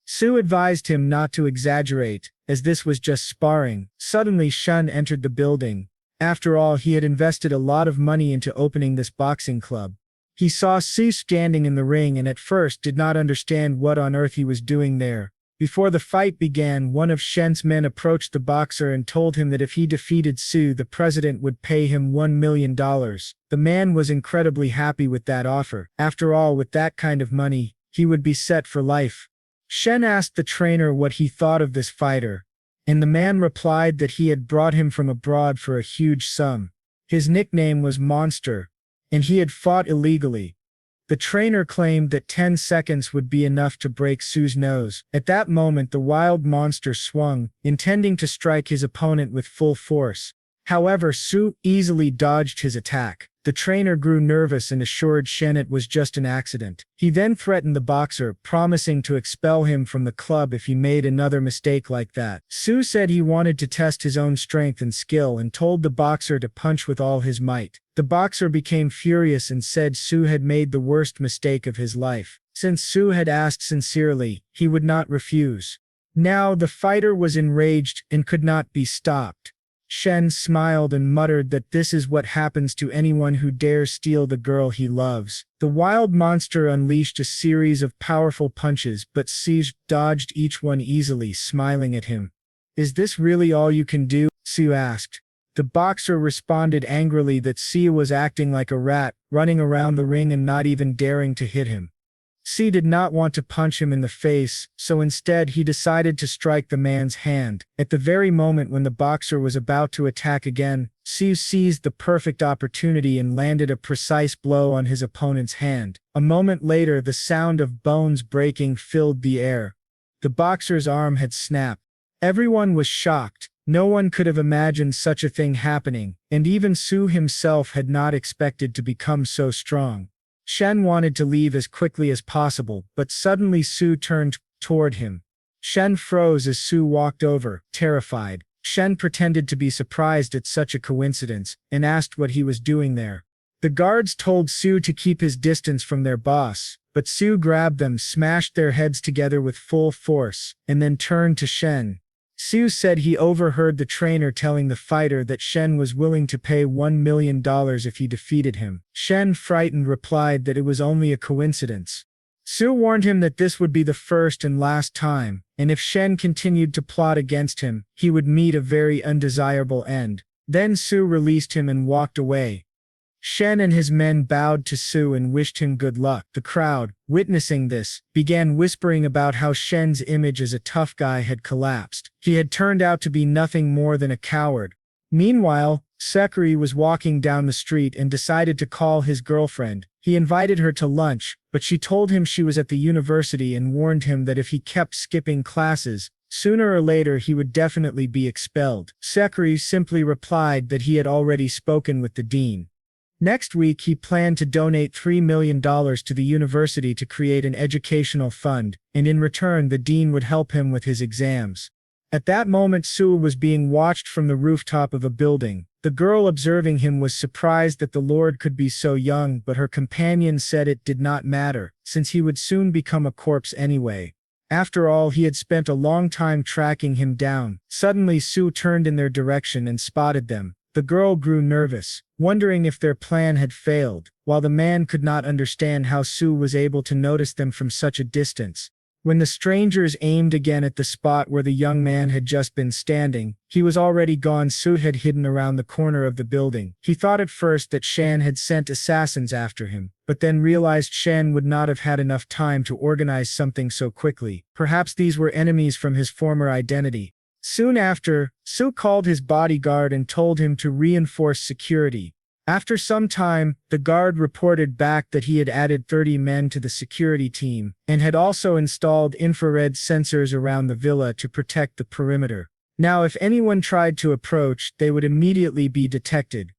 Soo advised him not to exaggerate, as this was just sparring. Suddenly Shun entered the building. After all, he had invested a lot of money into opening this boxing club. He saw Soo standing in the ring and at first did not understand what on earth he was doing there. Before the fight began, one of Shen's men approached the boxer and told him that if he defeated Soo, the president would pay him $1 million. The man was incredibly happy with that offer. After all, with that kind of money, he would be set for life. Shen asked the trainer what he thought of this fighter, and the man replied that he had brought him from abroad for a huge sum. His nickname was Monster, and he had fought illegally. The trainer claimed that 10 seconds would be enough to break Soo's nose. At that moment, the wild monster swung, intending to strike his opponent with full force. However, Soo easily dodged his attack. The trainer grew nervous and assured Shen it was just an accident. He then threatened the boxer, promising to expel him from the club if he made another mistake like that. Soo said he wanted to test his own strength and skill and told the boxer to punch with all his might. The boxer became furious and said Soo had made the worst mistake of his life. Since Soo had asked sincerely, he would not refuse. Now the fighter was enraged and could not be stopped. Shen smiled and muttered that this is what happens to anyone who dares steal the girl he loves. The wild monster unleashed a series of powerful punches, but Soo dodged each one easily, smiling at him. "Is this really all you can do?" Soo asked. The boxer responded angrily that Soo was acting like a rat, running around the ring and not even daring to hit him. Soo did not want to punch him in the face, so instead he decided to strike the man's hand. At the very moment when the boxer was about to attack again, Soo seized the perfect opportunity and landed a precise blow on his opponent's hand. A moment later, the sound of bones breaking filled the air. The boxer's arm had snapped. Everyone was shocked. No one could have imagined such a thing happening, and even Soo himself had not expected to become so strong. Shen wanted to leave as quickly as possible, but suddenly Soo turned toward him. Shen froze as Soo walked over, terrified. Shen pretended to be surprised at such a coincidence and asked what he was doing there. The guards told Sue to keep his distance from their boss, but Sue grabbed them, smashed their heads together with full force, and then turned to Shen. Sue said he overheard the trainer telling the fighter that Shen was willing to pay $1 million if he defeated him. Shen, frightened, replied that it was only a coincidence. Sue warned him that this would be the first and last time, and if Shen continued to plot against him, he would meet a very undesirable end. Then Sue released him and walked away. Shen and his men bowed to Sue and wished him good luck. The crowd, witnessing this, began whispering about how Shen's image as a tough guy had collapsed. He had turned out to be nothing more than a coward. Meanwhile, Sakuri was walking down the street and decided to call his girlfriend. He invited her to lunch, but she told him she was at the university and warned him that if he kept skipping classes, sooner or later he would definitely be expelled. Sakuri simply replied that he had already spoken with the dean. Next week he planned to donate $3 million to the university to create an educational fund, and in return the dean would help him with his exams. At that moment Sue was being watched from the rooftop of a building. The girl observing him was surprised that the Lord could be so young, but her companion said it did not matter, since he would soon become a corpse anyway. After all, he had spent a long time tracking him down. Suddenly Sue turned in their direction and spotted them. The girl grew nervous, wondering if their plan had failed, while the man could not understand how Sue was able to notice them from such a distance. When the strangers aimed again at the spot where the young man had just been standing, he was already gone. Sue had hidden around the corner of the building. He thought at first that Shen had sent assassins after him, but then realized Shen would not have had enough time to organize something so quickly. Perhaps these were enemies from his former identity. Soon after, Sue called his bodyguard and told him to reinforce security. After some time, the guard reported back that he had added 30 men to the security team, and had also installed infrared sensors around the villa to protect the perimeter. Now if anyone tried to approach, they would immediately be detected.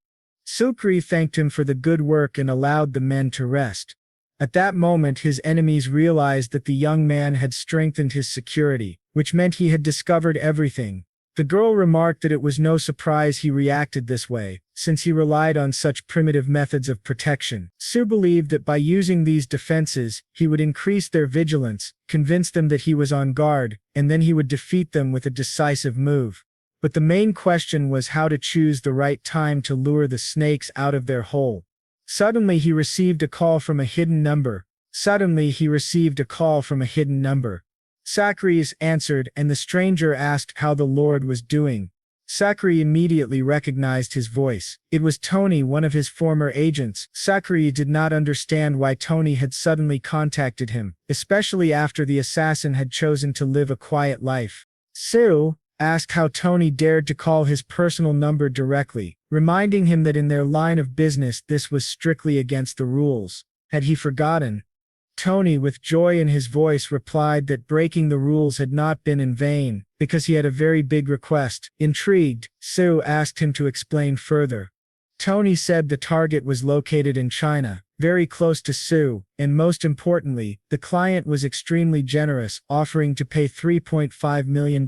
Sukri thanked him for the good work and allowed the men to rest. At that moment his enemies realized that the young man had strengthened his security, which meant he had discovered everything. The girl remarked that it was no surprise he reacted this way, since he relied on such primitive methods of protection. Sue believed that by using these defenses, he would increase their vigilance, convince them that he was on guard, and then he would defeat them with a decisive move. But the main question was how to choose the right time to lure the snakes out of their hole. Suddenly he received a call from a hidden number. Sakuri answered, and the stranger asked how the Lord was doing. Sakuri immediately recognized his voice. It was Tony, one of his former agents. Sakuri did not understand why Tony had suddenly contacted him, especially after the assassin had chosen to live a quiet life. Sue asked how Tony dared to call his personal number directly, reminding him that in their line of business this was strictly against the rules. Had he forgotten? Tony, with joy in his voice, replied that breaking the rules had not been in vain, because he had a very big request. Intrigued, Sue asked him to explain further. Tony said the target was located in China, very close to Sue, and most importantly, the client was extremely generous, offering to pay $3.5 million.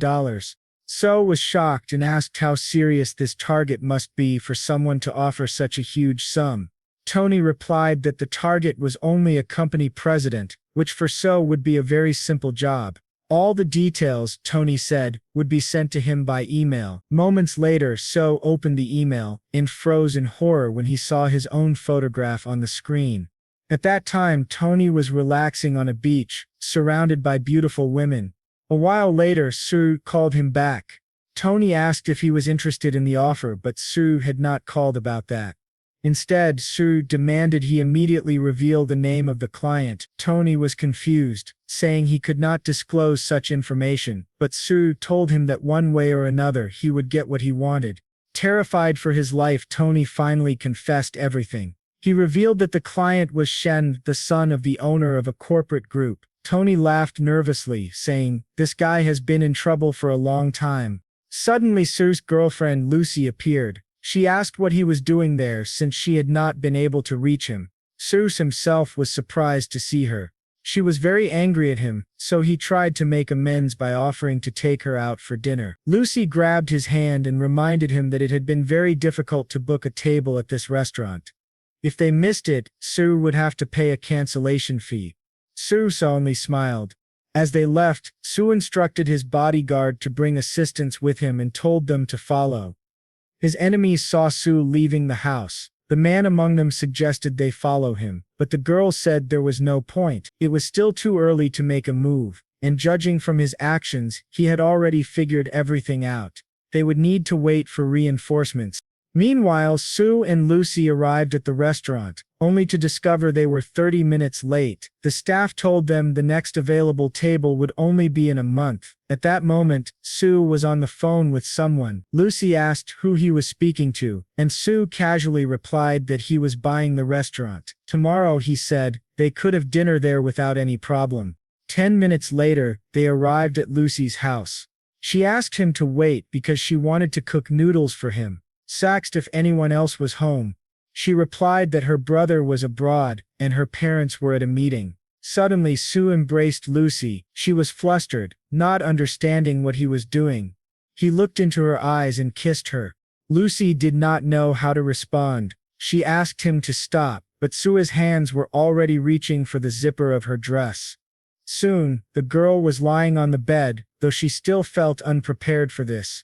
Sue was shocked and asked how serious this target must be for someone to offer such a huge sum. Tony replied that the target was only a company president, which for Sue would be a very simple job. All the details, Tony said, would be sent to him by email. Moments later, Sue opened the email and froze in horror when he saw his own photograph on the screen. At that time, Tony was relaxing on a beach, surrounded by beautiful women. A while later, Sue called him back. Tony asked if he was interested in the offer, but Sue had not called about that. Instead, Sue demanded he immediately reveal the name of the client. Tony was confused, saying he could not disclose such information, but Sue told him that one way or another he would get what he wanted. Terrified for his life, Tony finally confessed everything. He revealed that the client was Shen, the son of the owner of a corporate group. Tony laughed nervously, saying, "This guy has been in trouble for a long time." Suddenly Sue's girlfriend Lucy appeared. She asked what he was doing there since she had not been able to reach him. Sue himself was surprised to see her. She was very angry at him, so he tried to make amends by offering to take her out for dinner. Lucy grabbed his hand and reminded him that it had been very difficult to book a table at this restaurant. If they missed it, Sue would have to pay a cancellation fee. Sue solemnly smiled. As they left, Sue instructed his bodyguard to bring assistants with him and told them to follow. His enemies saw Sue leaving the house. The man among them suggested they follow him, but the girl said there was no point. It was still too early to make a move, and judging from his actions, he had already figured everything out. They would need to wait for reinforcements. Meanwhile, Sue and Lucy arrived at the restaurant, only to discover they were 30 minutes late. The staff told them the next available table would only be in a month. At that moment, Sue was on the phone with someone. Lucy asked who he was speaking to, and Sue casually replied that he was buying the restaurant. Tomorrow, he said, they could have dinner there without any problem. 10 minutes later, they arrived at Lucy's house. She asked him to wait because she wanted to cook noodles for him. Asked if anyone else was home. She replied that her brother was abroad and her parents were at a meeting. Suddenly Sue embraced Lucy. She was flustered, not understanding what he was doing. He looked into her eyes and kissed her. Lucy did not know how to respond. She asked him to stop, but Sue's hands were already reaching for the zipper of her dress. Soon, the girl was lying on the bed, though she still felt unprepared for this.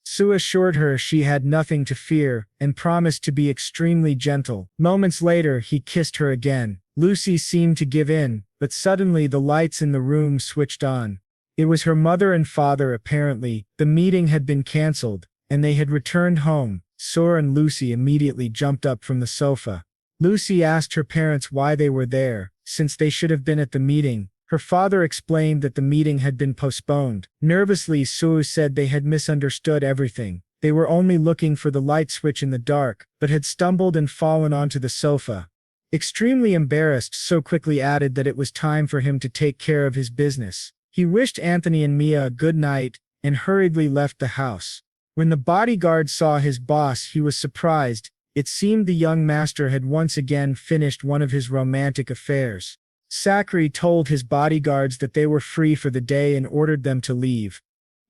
Sue assured her she had nothing to fear and promised to be extremely gentle. Moments later, he kissed her again. Lucy seemed to give in, but suddenly the lights in the room switched on. It was her mother and father apparently. The meeting had been cancelled, and they had returned home. Sue and Lucy immediately jumped up from the sofa. Lucy asked her parents why they were there, since they should have been at the meeting. Her father explained that the meeting had been postponed. Nervously, Sue said they had misunderstood everything. They were only looking for the light switch in the dark, but had stumbled and fallen onto the sofa. Extremely embarrassed, Sue quickly added that it was time for him to take care of his business. He wished Anthony and Mia a good night and hurriedly left the house. When the bodyguard saw his boss, he was surprised. It seemed the young master had once again finished one of his romantic affairs. Zachary told his bodyguards that they were free for the day and ordered them to leave.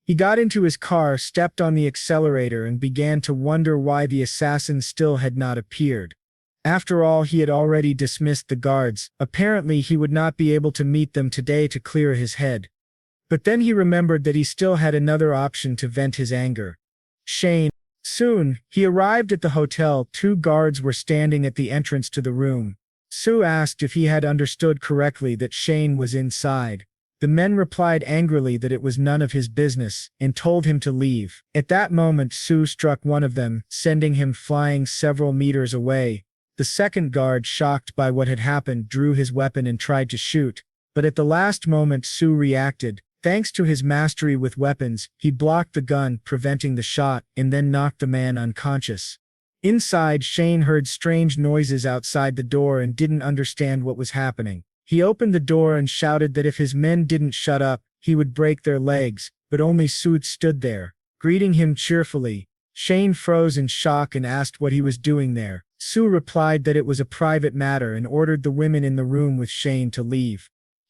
He got into his car, stepped on the accelerator, and began to wonder why the assassin still had not appeared. After all, he had already dismissed the guards. Apparently, he would not be able to meet them today to clear his head. But then he remembered that he still had another option to vent his anger. Shane. Soon, he arrived at the hotel. 2 guards were standing at the entrance to the room. Sue asked if he had understood correctly that Shane was inside. The men replied angrily that it was none of his business, and told him to leave. At that moment, Sue struck one of them, sending him flying several meters away. The second guard, shocked by what had happened, drew his weapon and tried to shoot. But at the last moment, Sue reacted. Thanks to his mastery with weapons, he blocked the gun, preventing the shot, and then knocked the man unconscious. Inside, Shane heard strange noises outside the door and didn't understand what was happening. He opened the door and shouted that if his men didn't shut up, he would break their legs, but only Sue stood there, greeting him cheerfully. Shane froze in shock and asked what he was doing there. Sue replied that it was a private matter and ordered the women in the room with Shane to leave.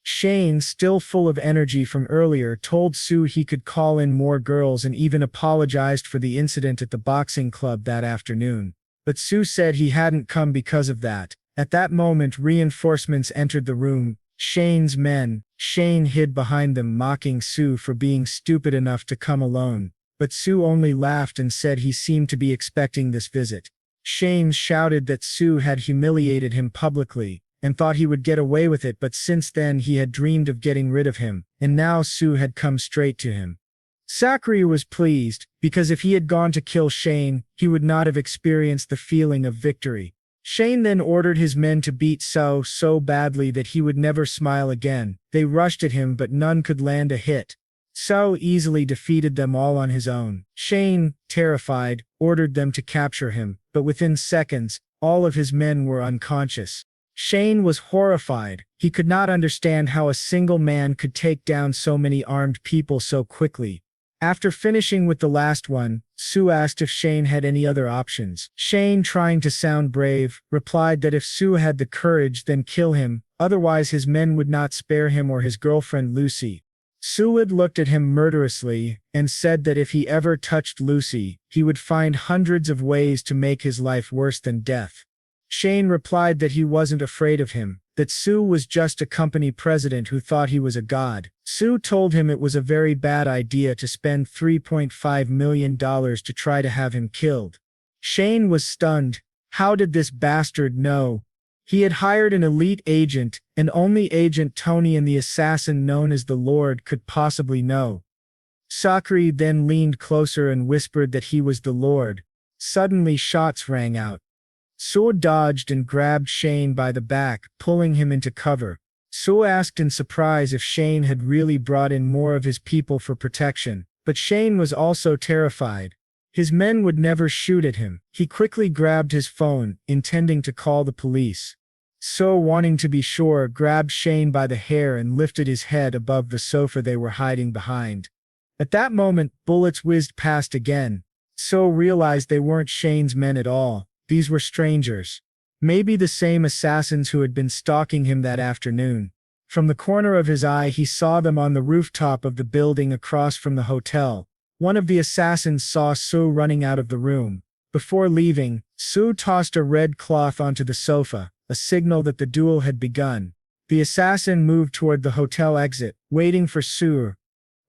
Shane, still full of energy from earlier, told Sue he could call in more girls and even apologized for the incident at the boxing club that afternoon. But Sue said he hadn't come because of that. At that moment, reinforcements entered the room. Shane's men. Shane hid behind them, mocking Sue for being stupid enough to come alone. But Sue only laughed and said he seemed to be expecting this visit. Shane shouted that Sue had humiliated him publicly and thought he would get away with it, but since then he had dreamed of getting rid of him, and now Sue had come straight to him. Zachary was pleased, because if he had gone to kill Shane, he would not have experienced the feeling of victory. Shane then ordered his men to beat Sue so badly that he would never smile again. They rushed at him, but none could land a hit. Sue easily defeated them all on his own. Shane, terrified, ordered them to capture him, but within seconds, all of his men were unconscious. Shane was horrified. He could not understand how a single man could take down so many armed people so quickly. After finishing with the last one, Sue asked if Shane had any other options. Shane, trying to sound brave, replied that if Sue had the courage, then kill him, otherwise his men would not spare him or his girlfriend Lucy. Sue had looked at him murderously and said that if he ever touched Lucy, he would find hundreds of ways to make his life worse than death. Shane replied that he wasn't afraid of him, that Sue was just a company president who thought he was a god. Sue told him it was a very bad idea to spend $3.5 million to try to have him killed. Shane was stunned. How did this bastard know? He had hired an elite agent, and only Agent Tony and the assassin known as the Lord could possibly know. Sakura then leaned closer and whispered that he was the Lord. Suddenly shots rang out. Sue dodged and grabbed Shane by the back, pulling him into cover. Sue asked in surprise if Shane had really brought in more of his people for protection, but Shane was also terrified. His men would never shoot at him. He quickly grabbed his phone, intending to call the police. Sue, wanting to be sure, grabbed Shane by the hair and lifted his head above the sofa they were hiding behind. At that moment, bullets whizzed past again. Sue realized they weren't Shane's men at all. These were strangers. Maybe the same assassins who had been stalking him that afternoon. From the corner of his eye, he saw them on the rooftop of the building across from the hotel. One of the assassins saw Sue running out of the room. Before leaving, Sue tossed a red cloth onto the sofa, a signal that the duel had begun. The assassin moved toward the hotel exit, waiting for Sue.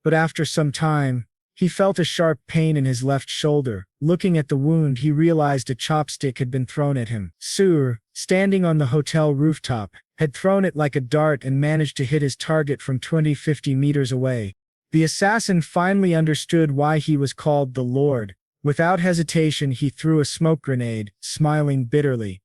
But after some time, he felt a sharp pain in his left shoulder. Looking at the wound, he realized a chopstick had been thrown at him. Sue, standing on the hotel rooftop, had thrown it like a dart and managed to hit his target from 50 meters away. The assassin finally understood why he was called the Lord. Without hesitation, he threw a smoke grenade, smiling bitterly.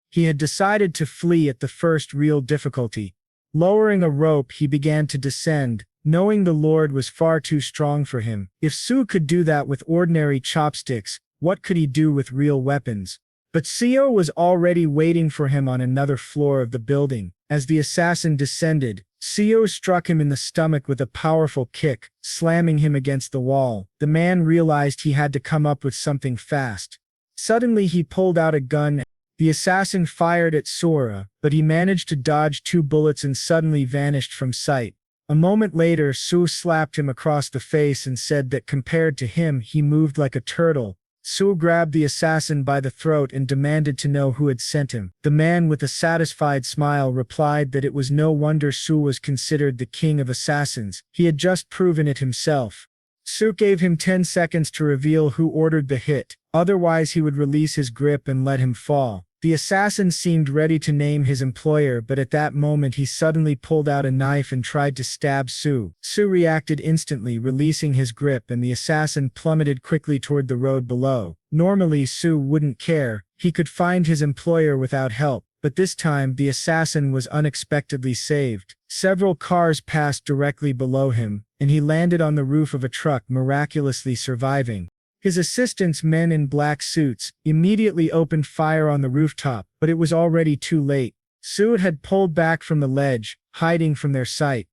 He had decided to flee at the first real difficulty. Lowering a rope, he began to descend, knowing the Lord was far too strong for him. If Sue could do that with ordinary chopsticks, what could he do with real weapons? But Seo was already waiting for him on another floor of the building. As the assassin descended, Seo struck him in the stomach with a powerful kick, slamming him against the wall. The man realized he had to come up with something fast. Suddenly he pulled out a gun. The assassin fired at Sora, but he managed to dodge 2 bullets and suddenly vanished from sight. A moment later, Sue slapped him across the face and said that compared to him, he moved like a turtle. Sue grabbed the assassin by the throat and demanded to know who had sent him. The man, with a satisfied smile, replied that it was no wonder Sue was considered the king of assassins. He had just proven it himself. Sue gave him 10 seconds to reveal who ordered the hit, otherwise he would release his grip and let him fall. The assassin seemed ready to name his employer, but at that moment he suddenly pulled out a knife and tried to stab Sue. Sue reacted instantly, releasing his grip, and the assassin plummeted quickly toward the road below. Normally Sue wouldn't care. He could find his employer without help, but this time the assassin was unexpectedly saved. Several cars passed directly below him, and he landed on the roof of a truck, miraculously surviving. His assistants, men in black suits, immediately opened fire on the rooftop, but it was already too late. Sue had pulled back from the ledge, hiding from their sight.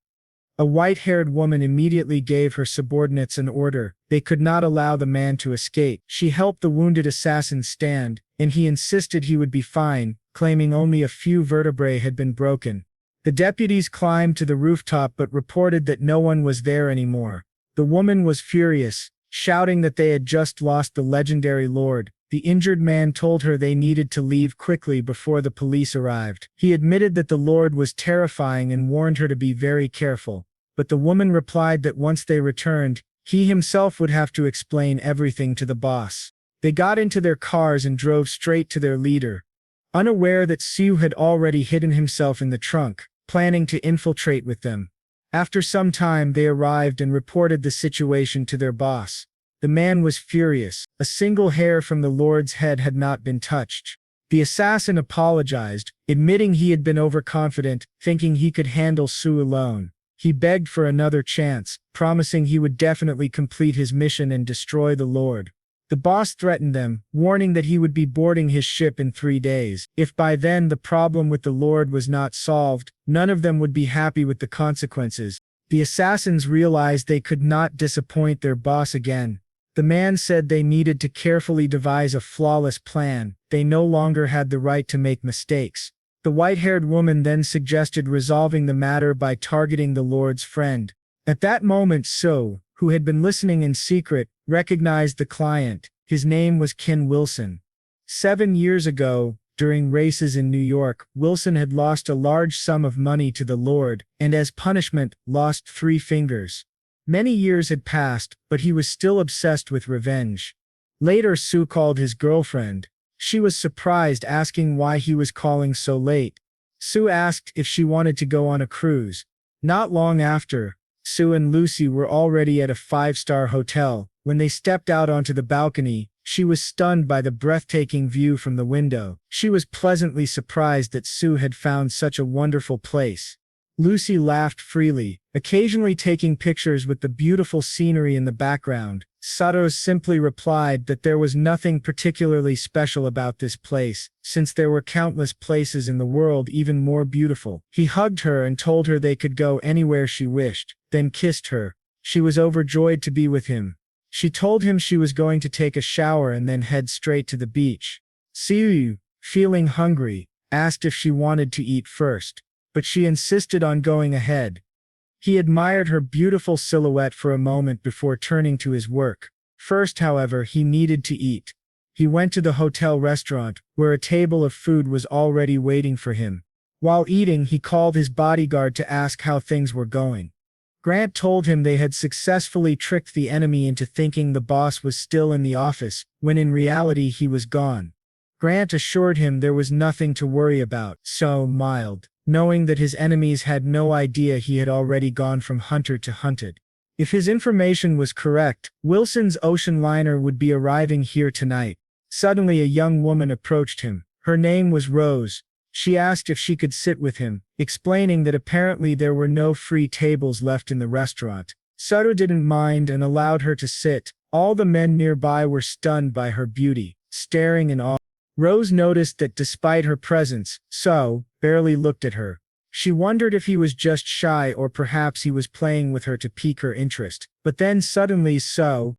A white-haired woman immediately gave her subordinates an order. They could not allow the man to escape. She helped the wounded assassin stand, and he insisted he would be fine, claiming only a few vertebrae had been broken. The deputies climbed to the rooftop but reported that no one was there anymore. The woman was furious, shouting that they had just lost the legendary Lord. The injured man told her they needed to leave quickly before the police arrived. He admitted that the Lord was terrifying and warned her to be very careful. But the woman replied that once they returned, he himself would have to explain everything to the boss. They got into their cars and drove straight to their leader, unaware that Sue had already hidden himself in the trunk, planning to infiltrate with them. After some time they arrived and reported the situation to their boss. The man was furious. A single hair from the Lord's head had not been touched. The assassin apologized, admitting he had been overconfident, thinking he could handle Sue alone. He begged for another chance, promising he would definitely complete his mission and destroy the Lord. The boss threatened them, warning that he would be boarding his ship in 3 days. If by then the problem with the Lord was not solved, none of them would be happy with the consequences. The assassins realized they could not disappoint their boss again. The man said they needed to carefully devise a flawless plan. They no longer had the right to make mistakes. The white-haired woman then suggested resolving the matter by targeting the Lord's friend. At that moment, So, who had been listening in secret, recognized the client. His name was Ken Wilson. 7 years ago, during races in New York, Wilson had lost a large sum of money to the Lord, and as punishment, lost 3 fingers. Many years had passed, but he was still obsessed with revenge. Later, Sue called his girlfriend. She was surprised, asking why he was calling so late. Sue asked if she wanted to go on a cruise. Not long after, Sue and Lucy were already at a 5-star hotel. When they stepped out onto the balcony, she was stunned by the breathtaking view from the window. She was pleasantly surprised that Sue had found such a wonderful place. Lucy laughed freely, occasionally taking pictures with the beautiful scenery in the background. Sato simply replied that there was nothing particularly special about this place, since there were countless places in the world even more beautiful. He hugged her and told her they could go anywhere she wished, then kissed her. She was overjoyed to be with him. She told him she was going to take a shower and then head straight to the beach. Siu, feeling hungry, asked if she wanted to eat first, but she insisted on going ahead. He admired her beautiful silhouette for a moment before turning to his work. First, however, he needed to eat. He went to the hotel restaurant, where a table of food was already waiting for him. While eating, he called his bodyguard to ask how things were going. Grant told him they had successfully tricked the enemy into thinking the boss was still in the office, when in reality he was gone. Grant assured him there was nothing to worry about. So mild, knowing that his enemies had no idea he had already gone from hunter to hunted. If his information was correct, Wilson's ocean liner would be arriving here tonight. Suddenly a young woman approached him. Her name was Rose. She asked if she could sit with him, explaining that apparently there were no free tables left in the restaurant. Sato didn't mind and allowed her to sit. All the men nearby were stunned by her beauty, staring in awe. Rose noticed that despite her presence, So barely looked at her. She wondered if he was just shy or perhaps he was playing with her to pique her interest. But then suddenly So